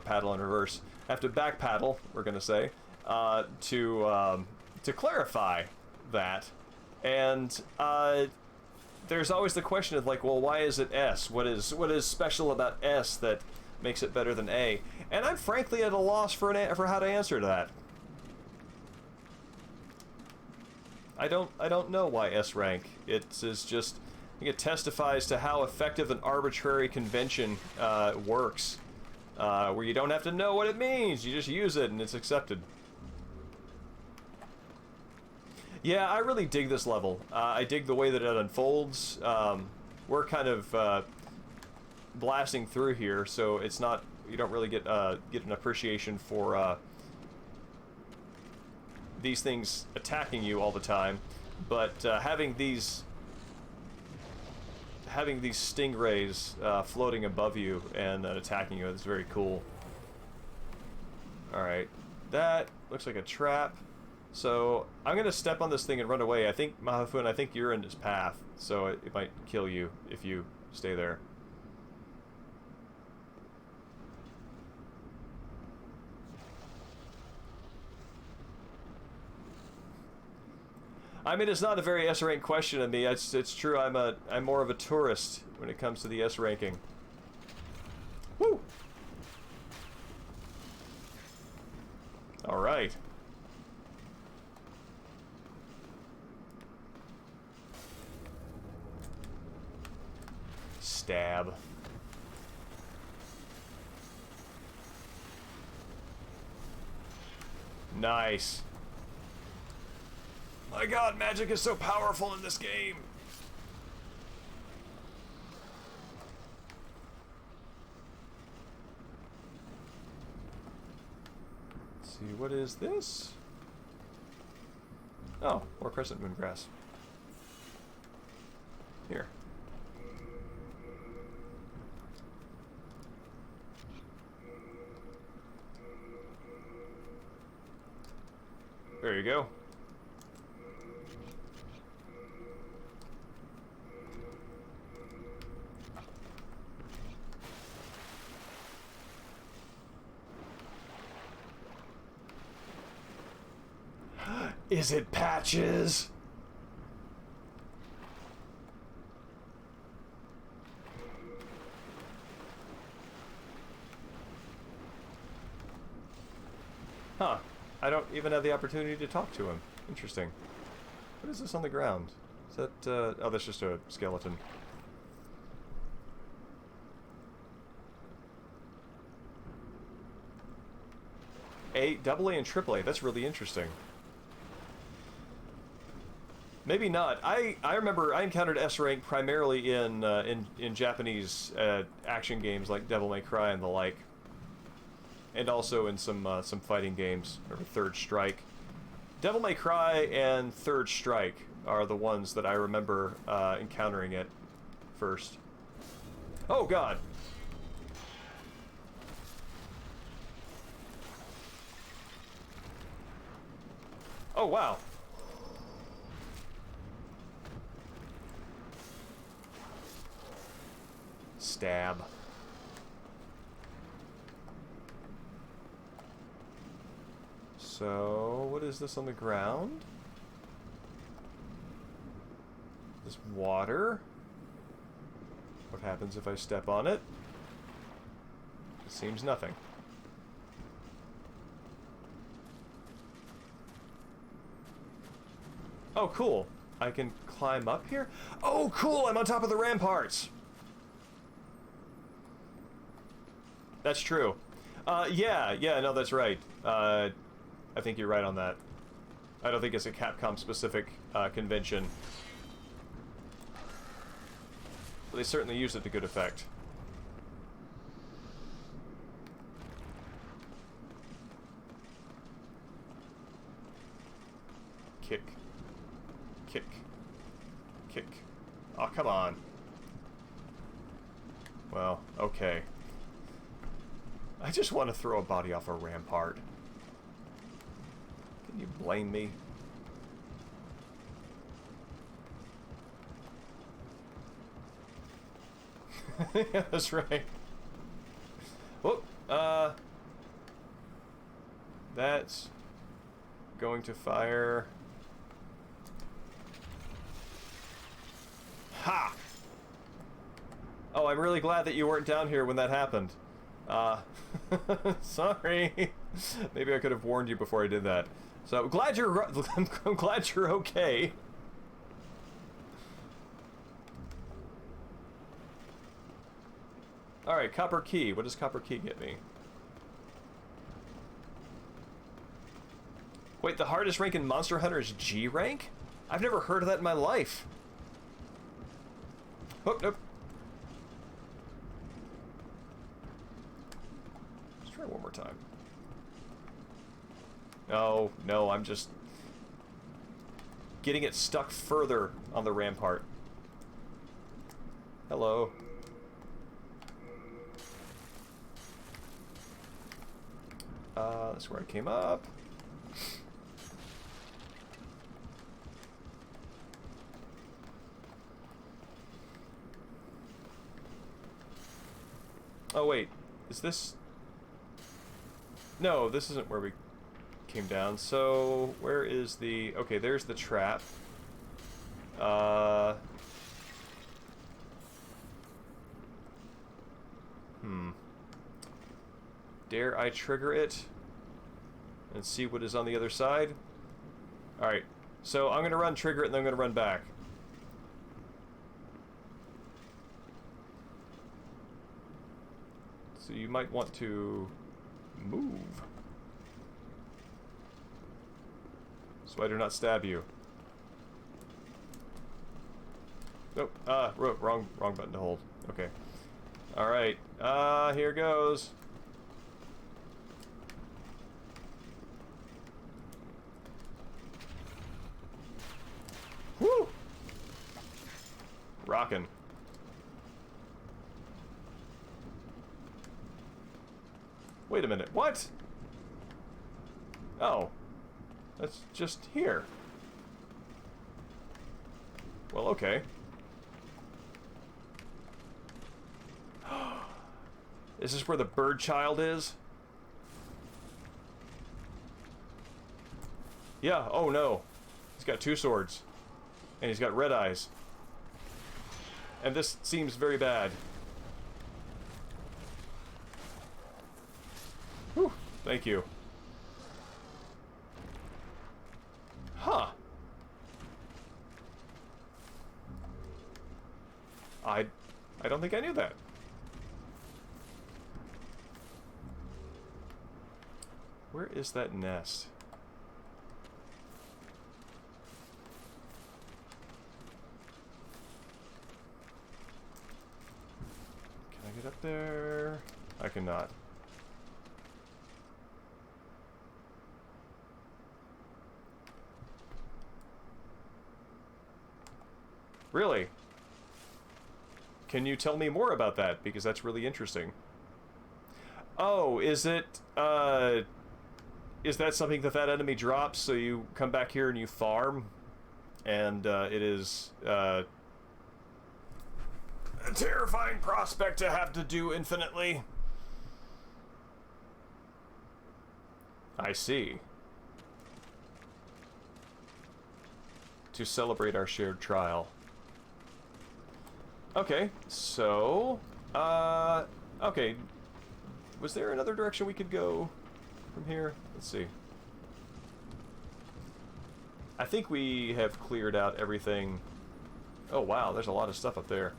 [SPEAKER 1] paddle in reverse. Have to back paddle, we're gonna say, to clarify that, and there's always the question of like, well, why is it S? What is special about S that makes it better than A? And I'm frankly at a loss for how to answer that. I don't know why S rank. It's just, I think it testifies to how effective an arbitrary convention works, where you don't have to know what it means. You just use it and it's accepted. Yeah, I really dig this level. I dig the way that it unfolds. We're kind of blasting through here, so it's not, you don't really get an appreciation for these things attacking you all the time, but having these stingrays floating above you and attacking you is very cool. Alright, that looks like a trap. So I'm gonna step on this thing and run away. I think, Mahafun, I think you're in its path, so it might kill you if you stay there. I mean, it's not a very S rank question of me. It's true. I'm more of a tourist when it comes to the S ranking. Woo! All right. Stab. Nice. My god, magic is so powerful in this game! Let's see, what is this? Oh, more crescent moon grass. Here. There you go. Is it Patches? Huh. I don't even have the opportunity to talk to him. Interesting. What is this on the ground? Is that, oh, that's just a skeleton. AA and AAA. That's really interesting. Maybe not. I remember I encountered S rank primarily in Japanese action games like Devil May Cry and the like, and also in some fighting games. Remember Third Strike. Devil May Cry and Third Strike are the ones that I remember encountering it first. Oh God. Oh wow. Stab. So, what is this on the ground? This water? What happens if I step on it? It seems nothing. Oh, cool. I can climb up here? Oh, cool! I'm on top of the ramparts! That's true. Yeah, no, that's right. I think you're right on that. I don't think it's a Capcom-specific convention. But they certainly use it to good effect. Kick. Kick. Kick. Oh, come on. Well, okay. I just want to throw a body off a rampart. Can you blame me? Yeah, that's right. Whoop. That's going to fire. Ha! Oh, I'm really glad that you weren't down here when that happened. Sorry. Maybe I could have warned you before I did that. So, I'm glad you're I'm glad you're okay. Alright, copper key. What does copper key get me? Wait, the hardest rank in Monster Hunter is G rank? I've never heard of that in my life. Oh, nope. Let's try one more time. Oh, no, I'm just getting it stuck further on the rampart. Hello. That's where I came up. Oh, wait. Is this... No, this isn't where we came down. So, where is the... Okay, there's the trap. Dare I trigger it? And see what is on the other side? Alright. So, I'm gonna run trigger it and then I'm gonna run back. So you might want to move. So I do not stab you. Nope. Wrong button to hold. Okay. Alright. Here goes. Woo! Rockin'. Wait a minute, what? Oh. That's just here. Well, okay. Is this where the bird child is? Yeah, oh no. He's got two swords. And he's got red eyes. And this seems very bad. Whew, thank you. Huh. I don't think I knew that. Where is that nest? Can I get up there? I cannot. Really? Can you tell me more about that? Because that's really interesting. Oh, is it, is that something that enemy drops, so you come back here and you farm? And, it is, a terrifying prospect to have to do infinitely. I see. To celebrate our shared trial. Okay, so, okay. Was there another direction we could go from here? Let's see. I think we have cleared out everything. Oh wow, there's a lot of stuff up there.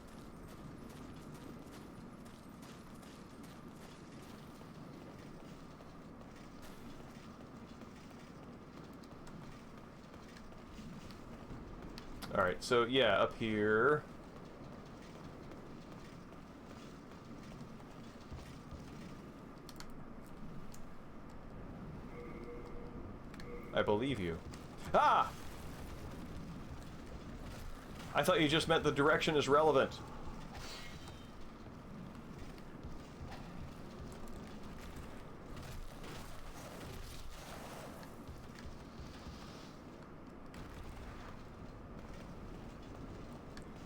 [SPEAKER 1] Alright, so yeah, up here. I believe you. Ah! I thought you just meant the direction is relevant.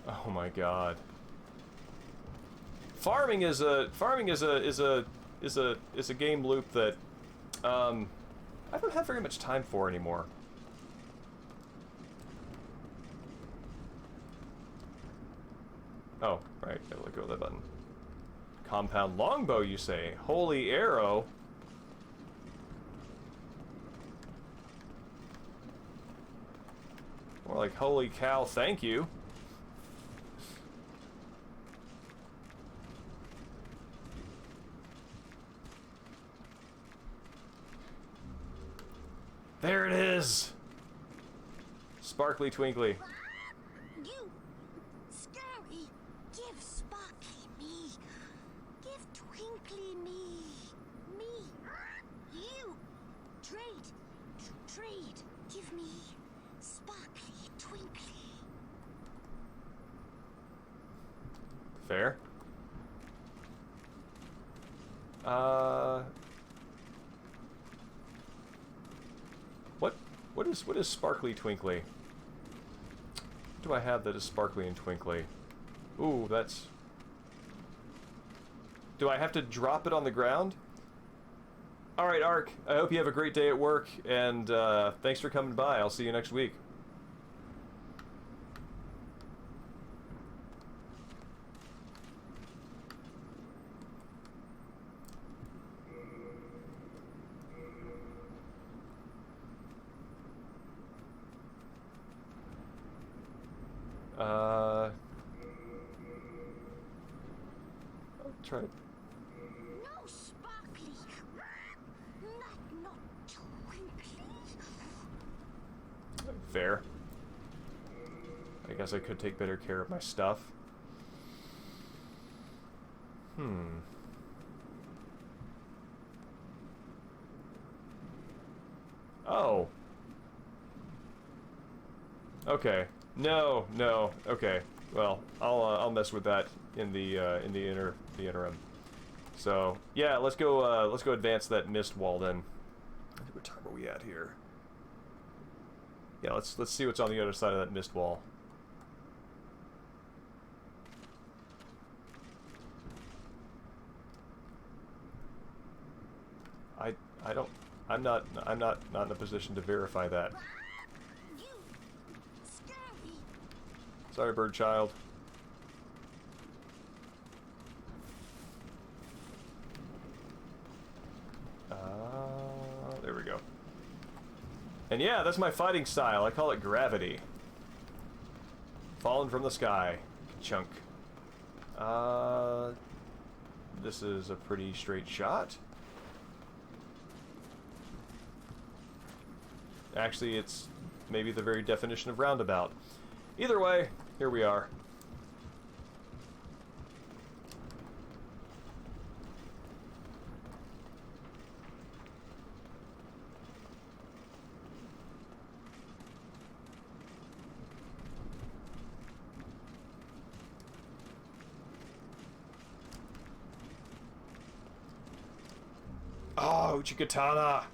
[SPEAKER 1] Oh my god. Farming is a game loop that I don't have very much time for anymore. Oh, right, gotta let go of that button. Compound longbow, you say? Holy arrow? More like holy cow, thank you. There it is! Sparkly twinkly.
[SPEAKER 2] You, scary, give sparkly me, give twinkly me, you, trade, give me sparkly twinkly.
[SPEAKER 1] Fair. What is sparkly twinkly? What do I have that is sparkly and twinkly? Ooh, that's... Do I have to drop it on the ground? Alright, Ark, I hope you have a great day at work, and thanks for coming by. I'll see you next week. I'll try it.
[SPEAKER 2] No sparkly, not twinkly.
[SPEAKER 1] Fair. I guess I could take better care of my stuff. Oh. Okay. No. Okay. Well, I'll mess with that in the interim. So yeah, let's go advance that mist wall then. What time are we at here? Yeah, let's see what's on the other side of that mist wall. I'm not in a position to verify that. Sorry, bird child. There we go. And yeah, that's my fighting style. I call it gravity. Falling from the sky. Chunk. This is a pretty straight shot. actually it's maybe the very definition of roundabout. Either way, here we are. Oh, Uchikatana!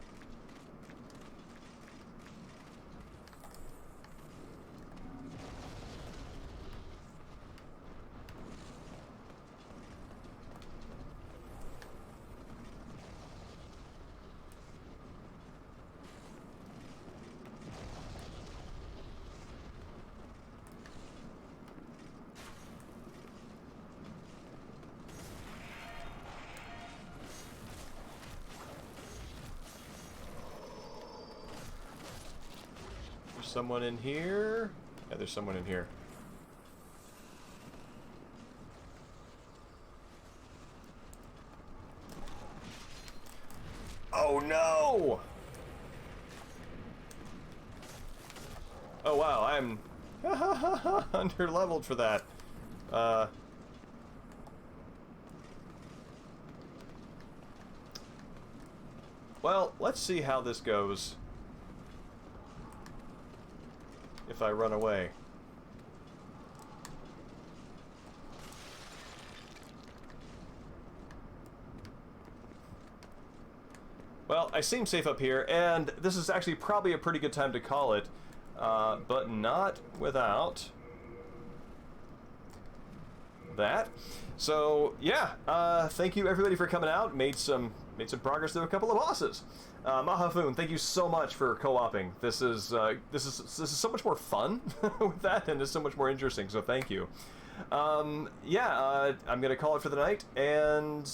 [SPEAKER 1] Someone in here? Yeah, there's someone in here. Oh no! Oh wow, I'm under-leveled for that. Well, let's see how this goes if I run away. Well, I seem safe up here, and this is actually probably a pretty good time to call it, but not without that. So yeah, thank you everybody for coming out. Made some progress through a couple of bosses. Mahafun, thank you so much for co-oping. This is so much more fun with that, and it's so much more interesting. So thank you. Yeah, I'm gonna call it for the night, and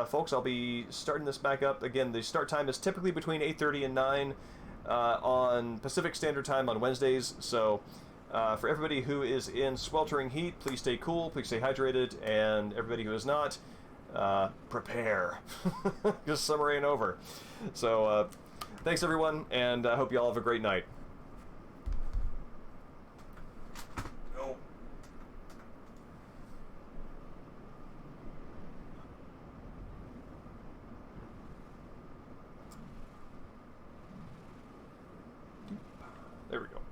[SPEAKER 1] folks, I'll be starting this back up again. The start time is typically between 8:30 and 9 on Pacific Standard Time on Wednesdays. So for everybody who is in sweltering heat, please stay cool, please stay hydrated, and everybody who is not, prepare, because summer ain't over. So thanks everyone, and I hope you all have a great night. Oh. There we go.